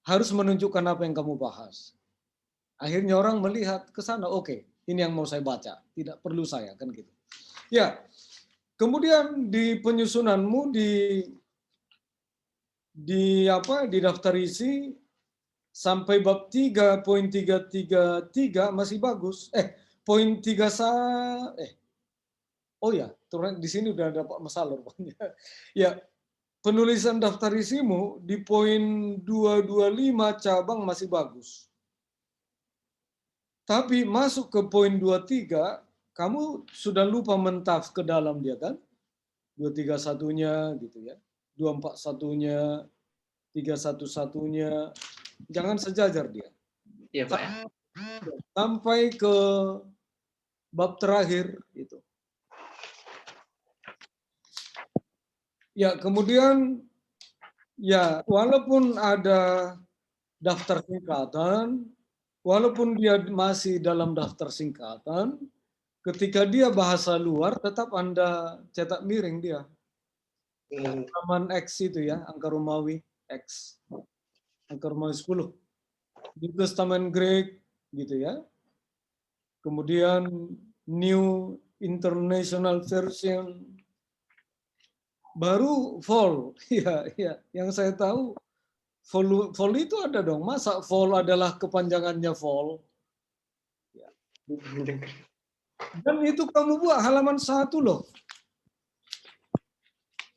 harus menunjukkan apa yang kamu bahas. Akhirnya orang melihat ke sana, oke, ini yang mau saya baca, tidak perlu saya kan gitu. Ya, kemudian di penyusunanmu di daftar isi sampai bab 3.333 masih bagus. Poin 3 oh ya, di sini udah ada masalah rupanya. Ya, penulisan daftar isimu di poin 225 cabang masih bagus. Tapi masuk ke poin 23, kamu sudah lupa mentaf ke dalam dia kan? 231-nya gitu ya. 241-nya, 311-nya. Jangan sejajar dia. Iya, Pak. Sampai ke bab terakhir itu. Ya, kemudian ya walaupun ada daftar singkatan, walaupun dia masih dalam daftar singkatan, ketika dia bahasa luar tetap Anda cetak miring dia. Halaman X itu ya, angka Romawi X. Angka Romawi 10. New Testament Greek gitu ya. Kemudian New International Version. Baru vol. Ya, yang saya tahu vol itu ada dong. Masa vol adalah kepanjangannya vol? Ya. Dan itu kamu buat halaman 1 loh.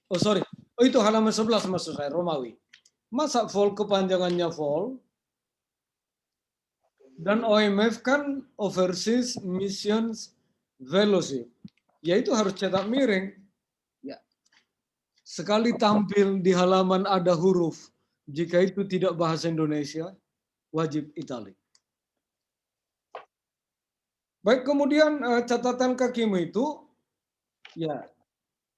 Oh sorry. Oh itu halaman 11 maksud saya, Romawi. Masa vol kepanjangannya vol? Dan OMF kan Overseas Missions Fellowship. Ya itu harus cetak miring. Ya. Sekali tampil di halaman ada huruf, jika itu tidak bahasa Indonesia, wajib italik. Baik, kemudian catatan kakimu itu, ya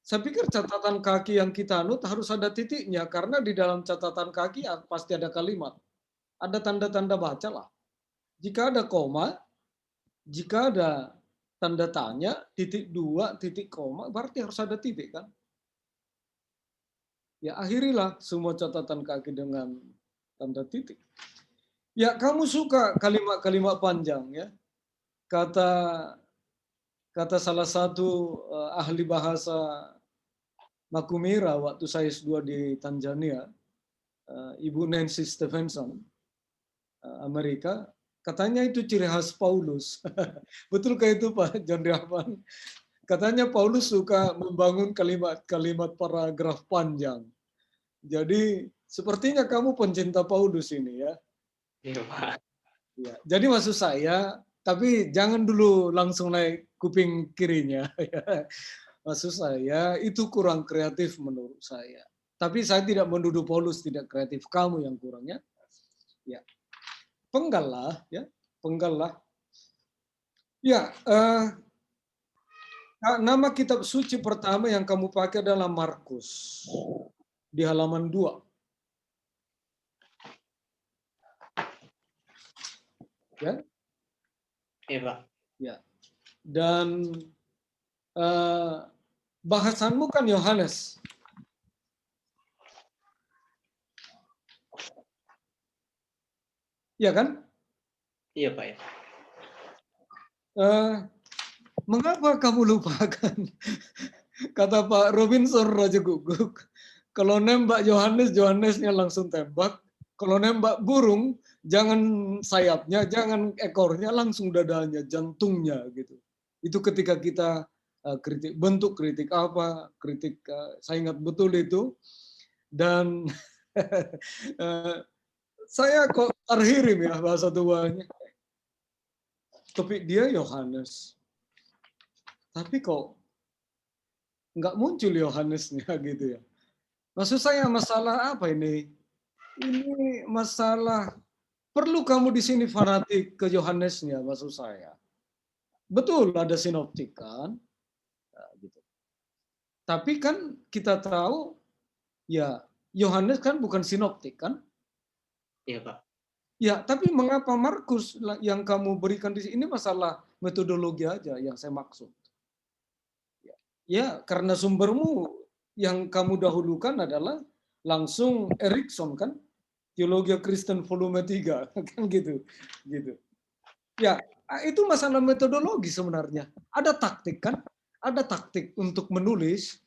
Saya pikir catatan kaki yang kita anut harus ada titiknya, karena di dalam catatan kaki pasti ada kalimat. Ada tanda-tanda baca lah. Jika ada koma, jika ada tanda tanya, titik dua, titik koma, berarti harus ada titik kan? Ya akhirilah semua catatan kaki dengan tanda titik. Ya kamu suka kalimat-kalimat panjang ya. Kata salah satu ahli bahasa Makumira waktu saya S2 di Tanzania, Ibu Nancy Stevenson, Amerika, katanya itu ciri khas Paulus. Betulkah itu Pak John Rahman? Katanya Paulus suka membangun kalimat-kalimat paragraf panjang. Jadi sepertinya kamu pencinta Paulus ini ya. Iya, Pak. Ya, jadi maksud saya, tapi jangan dulu langsung naik kuping kirinya. Ya. Maksud saya itu kurang kreatif menurut saya. Tapi saya tidak menuduh Paulus tidak kreatif, kamu yang kurangnya. Ya, penggal lah, ya, penggal lah. Ya, nama kitab suci pertama yang kamu pakai adalah Markus di halaman 2. Ya, Iya, Pak. ya. Dan bahasanmu kan Yohanes. Ya kan? Iya, Pak ya. Mengapa kamu lupakan? Kata Pak Robinson Raja Guguk, kalau nembak Yohanes, Yohanesnya langsung tembak. Kalau nembak burung, jangan sayapnya, jangan ekornya, langsung dadanya, jantungnya gitu. Itu ketika kita kritik, bentuk kritik apa, kritik saya ingat betul itu. Dan saya kok terhirim ya bahasa tuanya. Tapi dia Yohanes. Tapi kok nggak muncul Yohanesnya gitu ya. Maksud saya masalah apa ini? Ini masalah perlu kamu di sini fanatik ke Yohanesnya maksud saya. Betul ada sinoptik kan? Nah, gitu. Tapi kan kita tahu ya Yohanes kan bukan sinoptik kan? Iya, Pak. Ya, tapi mengapa Markus yang kamu berikan di sini masalah metodologi aja yang saya maksud. Ya, karena sumbermu yang kamu dahulukan adalah langsung Erikson kan, Teologia Kristen volume 3 kan gitu. Gitu. Ya, itu masalah metodologi sebenarnya. Ada taktik kan? Ada taktik untuk menulis.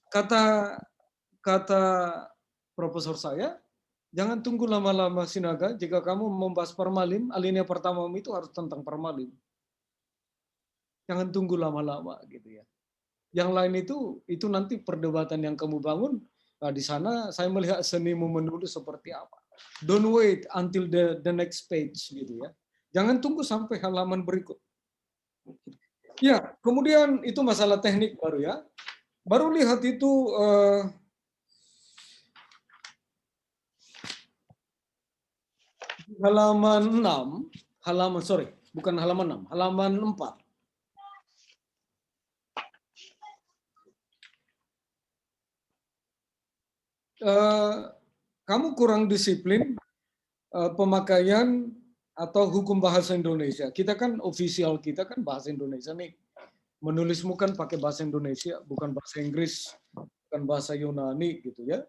Kata profesor saya, jangan tunggu lama-lama Sinaga. Jika kamu membahas permalim, alinea pertama itu harus tentang permalim. Jangan tunggu lama-lama gitu ya. Yang lain itu nanti perdebatan yang kamu bangun. Nah, di sana saya melihat senimu menulis seperti apa. Don't wait until the next page gitu ya. Jangan tunggu sampai halaman berikut. Ya, kemudian itu masalah teknik baru ya. Baru lihat itu halaman 6, bukan halaman 6, halaman 4. Kamu kurang disiplin pemakaian atau hukum bahasa Indonesia. Kita kan official kita kan bahasa Indonesia nih. Menulismu kan pakai bahasa Indonesia, bukan bahasa Inggris, bukan bahasa Yunani gitu ya.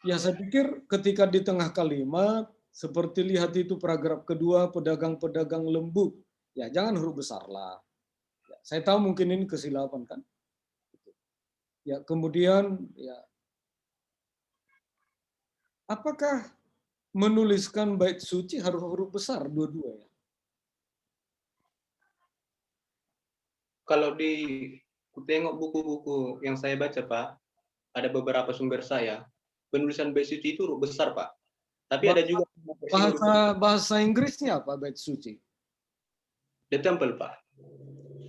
Ya saya pikir ketika di tengah kalimat, seperti lihat itu paragraf kedua, pedagang-pedagang lembu, ya jangan huruf besar lah. Ya, saya tahu mungkin ini kesilapan kan. Ya kemudian ya apakah menuliskan bait suci harus huruf besar dua-dua ya? Kalau tengok buku-buku yang saya baca, Pak, ada beberapa sumber saya, penulisan bait suci itu huruf besar, Pak. Tapi ada juga bahasa Inggrisnya apa bait suci? The Temple, Pak.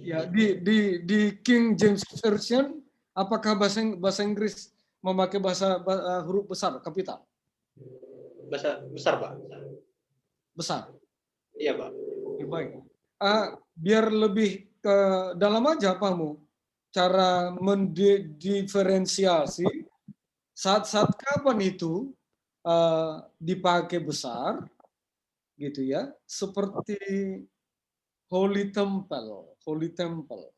Ya di King James Version apakah bahasa Inggris memakai huruf besar kapital? Bahasa besar, Pak. Besar. Iya, Pak. Baik. Biar lebih ke dalam aja pamu. cara mendiferensiasi saat-saat kapan itu dipakai besar, gitu ya, seperti Holy Temple, Holy Temple.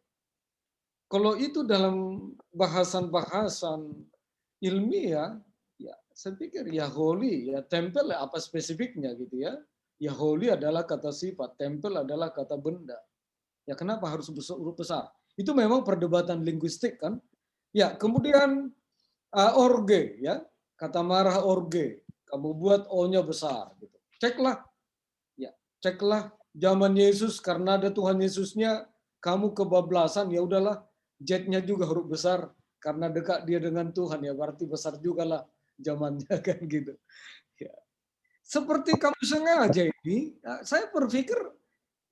Kalau itu dalam bahasan-bahasan ilmiah, ya saya pikir ya holy, ya temple apa spesifiknya gitu ya. Ya holy adalah kata sifat, temple adalah kata benda. Ya kenapa harus huruf besar? Itu memang perdebatan linguistik kan. Ya kemudian orge ya, kata marah orge, kamu buat O-nya besar gitu. Ceklah, ya ceklah zaman Yesus karena ada Tuhan Yesusnya, kamu kebablasan ya udahlah. Z-nya juga huruf besar karena dekat dia dengan Tuhan ya berarti besar juga lah zamannya kan gitu. Ya. Seperti kamu sengaja ini, saya berpikir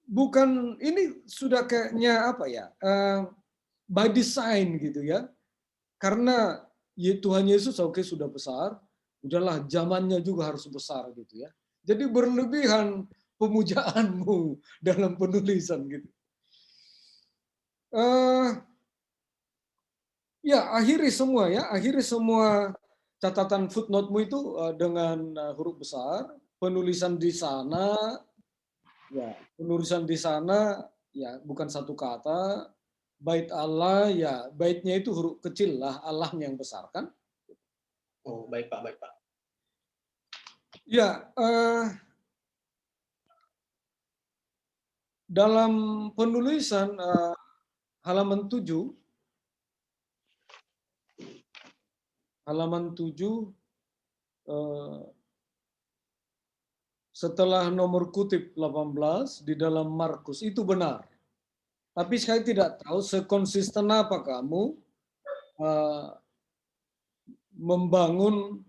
bukan ini sudah kayaknya apa ya by design gitu ya. Karena Tuhan Yesus oke sudah besar, udahlah zamannya juga harus besar gitu ya. Jadi berlebihan pemujaanmu dalam penulisan gitu. Ya, akhiri semua catatan footnote-mu itu dengan huruf besar, penulisan di sana ya bukan satu kata, bait Allah ya baitnya itu huruf kecil lah, Allahnya yang besar kan? Oh, baik Pak, baik Pak. Ya, dalam penulisan halaman 7 setelah nomor kutip 18 di dalam Markus itu benar. Tapi saya tidak tahu sekonsisten apa kamu membangun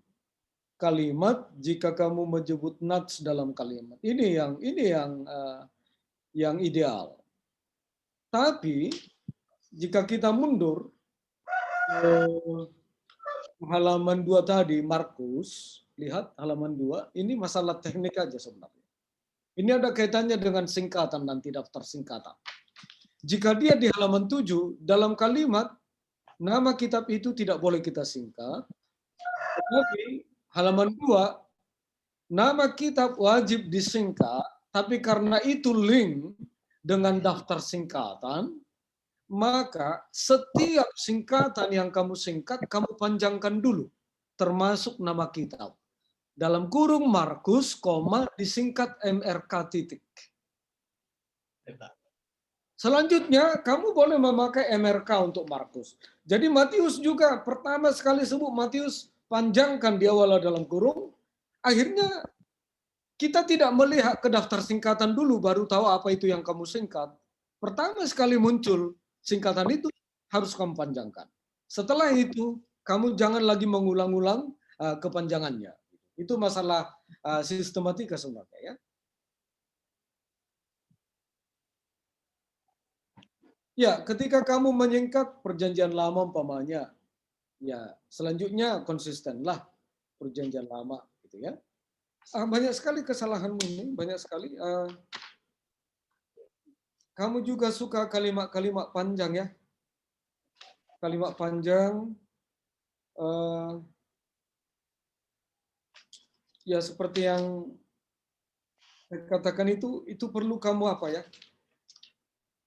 kalimat jika kamu menyebut nats dalam kalimat. Ini yang ideal. Tapi jika kita mundur halaman 2 tadi, Markus, lihat halaman 2, ini masalah teknik aja sebenarnya. Ini ada kaitannya dengan singkatan nanti daftar singkatan. Jika dia di halaman 7, dalam kalimat, nama kitab itu tidak boleh kita singkat. Tetapi halaman 2, nama kitab wajib disingkat, tapi karena itu link dengan daftar singkatan, maka setiap singkatan yang kamu singkat, kamu panjangkan dulu, termasuk nama kitab. Dalam kurung Markus, disingkat MRK titik. Selanjutnya, kamu boleh memakai MRK untuk Markus. Jadi Matius juga pertama sekali sebut Matius, panjangkan di awal dalam kurung. Akhirnya kita tidak melihat ke daftar singkatan dulu, baru tahu apa itu yang kamu singkat. Pertama sekali muncul singkatan itu harus kamu panjangkan. Setelah itu, kamu jangan lagi mengulang-ulang kepanjangannya. Itu masalah sistematika sebenarnya ya. Ya, ketika kamu menyingkat perjanjian lama umpamanya, ya selanjutnya konsistenlah perjanjian lama gitu ya. Banyak sekali kesalahanmu ini, banyak sekali. Kamu juga suka kalimat-kalimat panjang ya. Kalimat panjang, ya seperti yang saya katakan itu perlu kamu apa ya?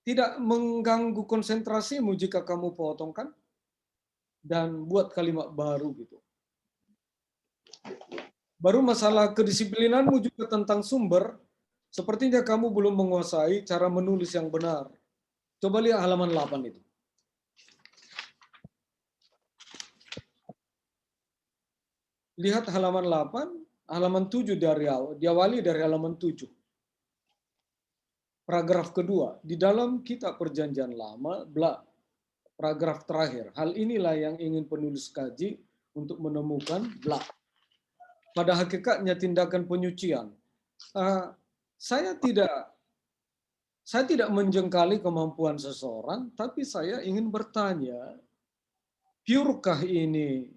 Tidak mengganggu konsentrasimu jika kamu potongkan dan buat kalimat baru gitu. Baru masalah kedisiplinanmu juga tentang sumber, sepertinya kamu belum menguasai cara menulis yang benar. Coba lihat halaman 8 itu. Lihat halaman 8, halaman 7 diawali dari halaman 7. Paragraf kedua, di dalam kitab perjanjian lama, paragraf terakhir. Hal inilah yang ingin penulis kaji untuk menemukan pada hakikatnya tindakan penyucian. Saya tidak menjengkali kemampuan seseorang, tapi saya ingin bertanya, purekah ini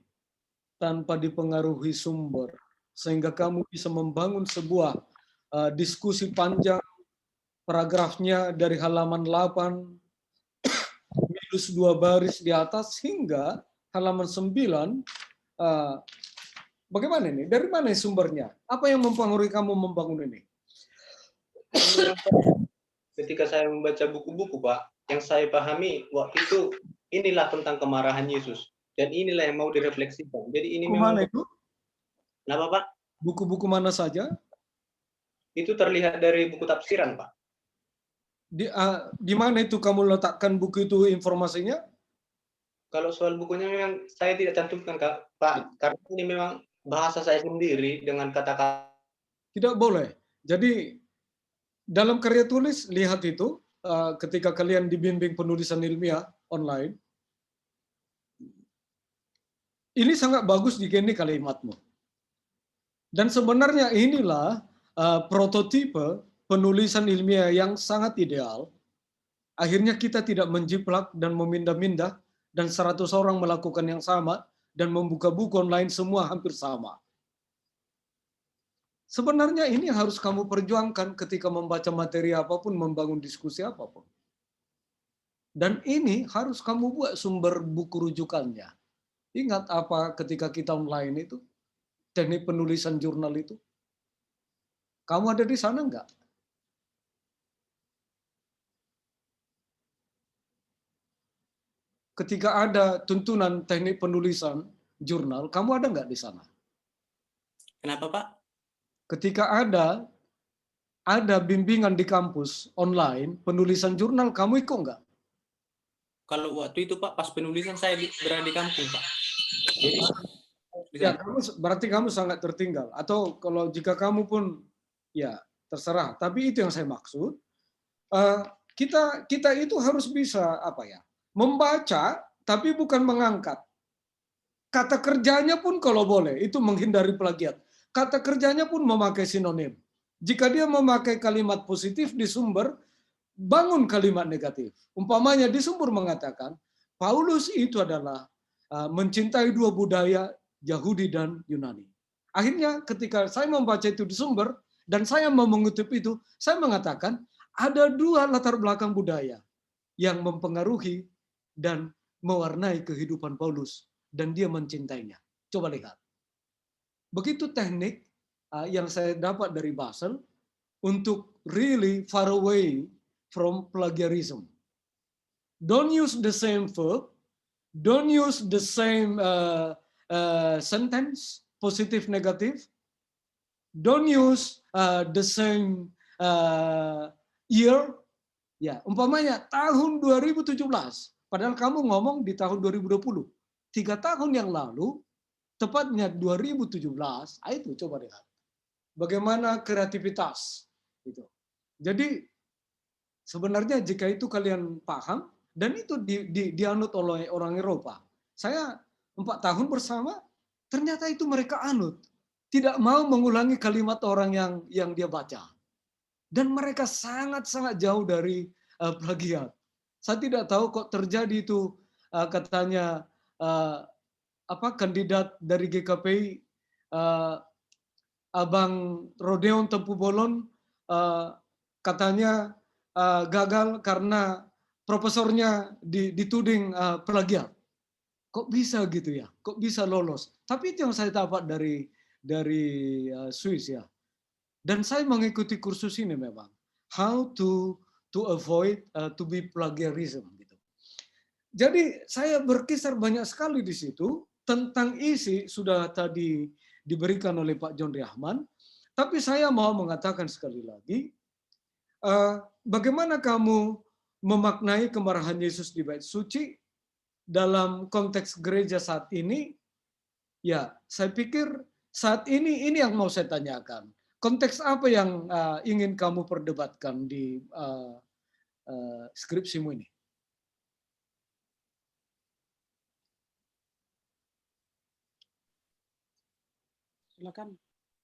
tanpa dipengaruhi sumber, sehingga kamu bisa membangun sebuah diskusi panjang, paragrafnya dari halaman 8, Terus 2 baris di atas hingga halaman 9. Bagaimana ini? Dari mana sumbernya? Apa yang mempengaruhi kamu membangun ini? Ketika saya membaca buku-buku, Pak, yang saya pahami waktu itu inilah tentang kemarahan Yesus. Dan inilah yang mau direfleksikan. Jadi ini Buku memang... mana itu? Kenapa, Pak? Buku-buku mana saja? Itu terlihat dari buku tafsiran, Pak. Di mana itu kamu letakkan buku itu informasinya? Kalau soal bukunya memang saya tidak cantumkan, Pak. Karena ini memang bahasa saya sendiri dengan kata-kata. Tidak boleh. Jadi dalam karya tulis, lihat itu ketika kalian dibimbing penulisan ilmiah online. Ini sangat bagus di gini kalimatmu. Dan sebenarnya inilah prototipe penulisan ilmiah yang sangat ideal. Akhirnya kita tidak menjiplak dan memindah-mindah dan 100 orang melakukan yang sama dan membuka buku online semua hampir sama. Sebenarnya ini yang harus kamu perjuangkan ketika membaca materi apapun, membangun diskusi apapun. Dan ini harus kamu buat sumber buku rujukannya. Ingat apa ketika kita online itu? Teknik penulisan jurnal itu. Kamu ada di sana enggak? Ketika ada tuntunan teknik penulisan jurnal, kamu ada enggak di sana? Kenapa, Pak? Ketika ada bimbingan di kampus online, penulisan jurnal, kamu ikut enggak? Kalau waktu itu, Pak, pas penulisan saya berada di kampung, Pak. Jadi, Ya, berarti kamu sangat tertinggal. Atau kalau jika kamu pun, ya terserah. Tapi itu yang saya maksud. Kita itu harus bisa membaca, tapi bukan mengangkat. Kata kerjanya pun kalau boleh, itu menghindari plagiat. Kata kerjanya pun memakai sinonim. Jika dia memakai kalimat positif di sumber, bangun kalimat negatif. Umpamanya di sumber mengatakan, Paulus itu adalah mencintai 2 budaya, Yahudi dan Yunani. Akhirnya ketika saya membaca itu di sumber, dan saya mau mengutip itu, saya mengatakan, ada 2 latar belakang budaya yang mempengaruhi dan mewarnai kehidupan Paulus. Dan dia mencintainya. Coba lihat. Begitu teknik yang saya dapat dari Basel untuk really far away from plagiarism. Don't use the same verb, don't use the same sentence, positive, negative. Don't use the same year. Ya, umpamanya tahun 2017, padahal kamu ngomong di tahun 2020. 3 tahun yang lalu, tepatnya 2017, itu coba lihat. Bagaimana kreativitas itu. Jadi sebenarnya jika itu kalian paham, dan itu dianut oleh orang Eropa. Saya 4 tahun bersama, ternyata itu mereka anut. Tidak mau mengulangi kalimat orang yang dia baca. Dan mereka sangat-sangat jauh dari plagiat. Saya tidak tahu kok terjadi itu katanya kandidat dari GKPI Abang Rodeon Tempu Bolon katanya gagal karena profesornya dituding plagiat. Kok bisa gitu ya? Kok bisa lolos? Tapi itu yang saya dapat dari Swiss ya. Dan saya mengikuti kursus ini memang. How to avoid to be plagiarism gitu. Jadi saya berkisar banyak sekali di situ tentang isi sudah tadi diberikan oleh Pak John Rahman. Tapi saya mau mengatakan sekali lagi, bagaimana kamu memaknai kemarahan Yesus di bait suci dalam konteks gereja saat ini? Ya, saya pikir saat ini yang mau saya tanyakan. Konteks apa yang ingin kamu perdebatkan di skripsimu ini? Silakan,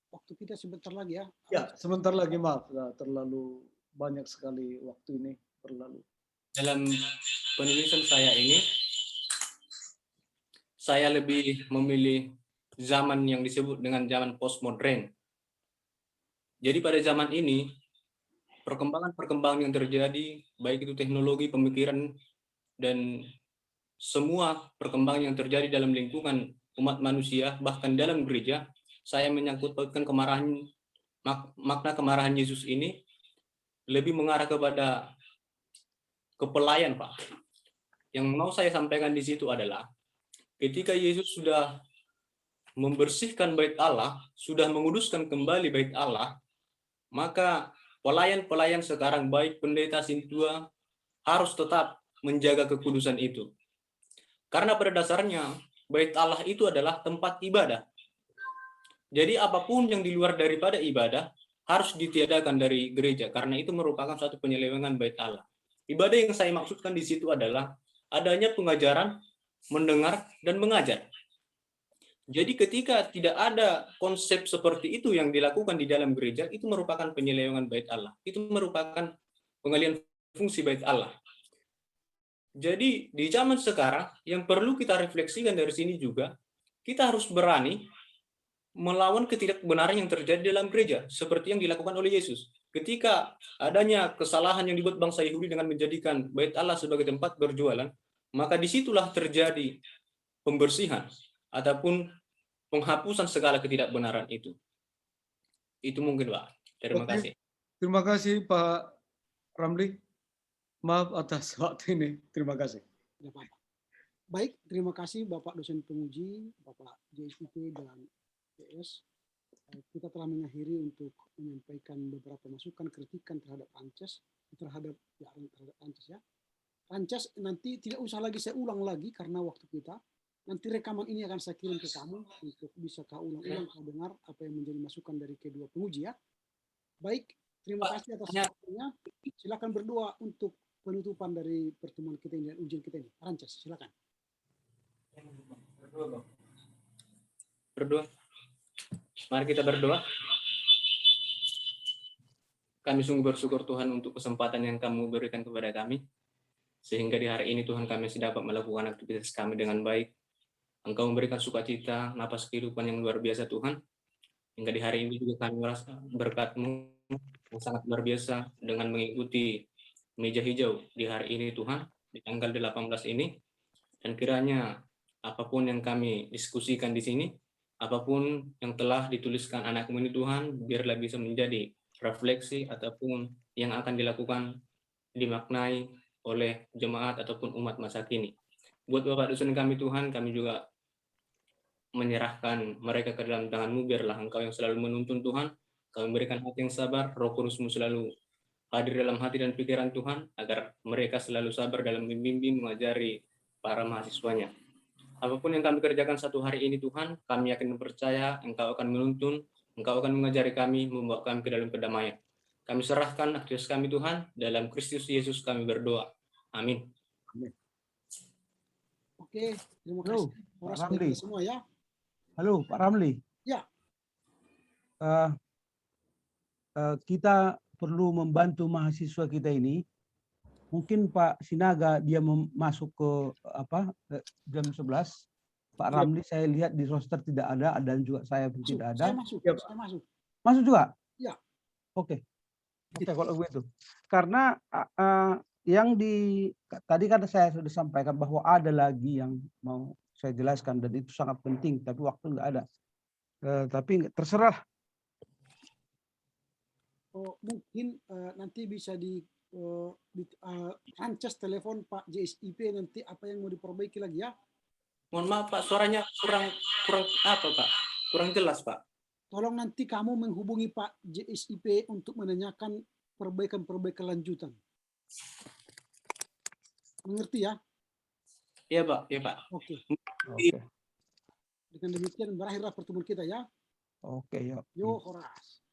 waktu kita sebentar lagi ya. Ya, sebentar lagi, maaf, terlalu banyak sekali waktu ini berlalu. Dalam penulisan saya ini, saya lebih memilih zaman yang disebut dengan zaman postmodern. Jadi pada zaman ini, perkembangan yang terjadi, baik itu teknologi, pemikiran, dan semua perkembangan yang terjadi dalam lingkungan umat manusia, bahkan dalam gereja, saya menyangkut pautkan makna kemarahan Yesus ini lebih mengarah kepada kepelaian, Pak. Yang mau saya sampaikan di situ adalah ketika Yesus sudah membersihkan bait Allah, sudah menguduskan kembali bait Allah, maka pelayan-pelayan sekarang, baik pendeta, sintua, harus tetap menjaga kekudusan itu. Karena pada dasarnya bait Allah itu adalah tempat ibadah. Jadi apapun yang di luar daripada ibadah harus ditiadakan dari gereja, karena itu merupakan suatu penyelewengan bait Allah. Ibadah yang saya maksudkan di situ adalah adanya pengajaran, mendengar, dan mengajar. Jadi ketika tidak ada konsep seperti itu yang dilakukan di dalam gereja, itu merupakan penyelewengan bait Allah. Itu merupakan pengalihan fungsi bait Allah. Jadi di zaman sekarang yang perlu kita refleksikan dari sini juga, kita harus berani melawan ketidakbenaran yang terjadi dalam gereja, seperti yang dilakukan oleh Yesus. Ketika adanya kesalahan yang dibuat bangsa Yahudi dengan menjadikan bait Allah sebagai tempat berjualan, maka disitulah terjadi pembersihan ataupun penghapusan segala ketidakbenaran itu. Itu mungkin, Pak. Terima Oke. kasih. Terima kasih Pak Ramli. Maaf atas waktu ini. Terima kasih. Tidak apa-apa. Baik, terima kasih Bapak dosen penguji, Bapak JSIP dan PS. Kita telah mengakhiri untuk menyampaikan beberapa masukan, kritikan terhadap Rances, terhadap Rances ya. Rances nanti tidak usah lagi saya ulang lagi karena waktu kita. Nanti rekaman ini akan saya kirim ke kamu untuk bisa kau ulang-ulang, kau dengar apa yang menjadi masukan dari kedua penguji ya. Baik, terima kasih atas waktunya. Silakan berdoa untuk penutupan dari pertemuan kita ini dan ujian kita ini. Rances, silakan. Berdoa. Mari kita berdoa. Kami sungguh bersyukur Tuhan untuk kesempatan yang Kamu berikan kepada kami. Sehingga di hari ini Tuhan kami masih dapat melakukan aktivitas kami dengan baik. Engkau memberikan sukacita, napas kehidupan yang luar biasa Tuhan. Hingga di hari ini juga kami merasa berkat-Mu yang sangat luar biasa dengan mengikuti meja hijau di hari ini Tuhan, di tanggal 18 ini. Dan kiranya apapun yang kami diskusikan di sini, apapun yang telah dituliskan anak-Mu ini Tuhan, biarlah bisa menjadi refleksi ataupun yang akan dilakukan, dimaknai oleh jemaat ataupun umat masa kini. Buat Bapak dosen kami Tuhan, kami juga menyerahkan mereka ke dalam tangan-Mu, biarlah Engkau yang selalu menuntun Tuhan, Kau memberikan hati yang sabar, Roh Kudus-Mu selalu hadir dalam hati dan pikiran Tuhan, agar mereka selalu sabar dalam membimbing mengajari para mahasiswanya. Apapun yang kami kerjakan satu hari ini Tuhan, kami yakin percaya Engkau akan menuntun, Engkau akan mengajari kami, membawa kami ke dalam kedamaian. Kami serahkan aktivitas kami Tuhan, dalam Kristus Yesus kami berdoa. Amin. Oke, terima Halo, kasih. Pak Horas Ramli. semua ya. Halo, Pak Ramli. Ya. Kita perlu membantu mahasiswa kita ini. Mungkin Pak Sinaga dia masuk ke jam 11. Pak Ramli saya lihat di roster tidak ada dan juga saya pun tidak ada. Saya masuk. Ya, Saya masuk. Masuk juga? Ya. Oke. Oke, kalau begitu. Karena yang tadi kan saya sudah sampaikan bahwa ada lagi yang mau saya jelaskan dan itu sangat penting, tapi waktu nggak ada. Tapi terserah. Mungkin nanti bisa di Rances telepon Pak JSIP nanti apa yang mau diperbaiki lagi ya. Mohon maaf Pak, suaranya kurang apa Pak? Kurang jelas Pak. Tolong nanti kamu menghubungi Pak JSIP untuk menanyakan perbaikan lanjutan. Mengerti ya? Iya Pak, iya Pak. Oke. Oke. Dengan demikian berakhirlah pertemuan kita ya. Oke, yuk. Yo, Horas.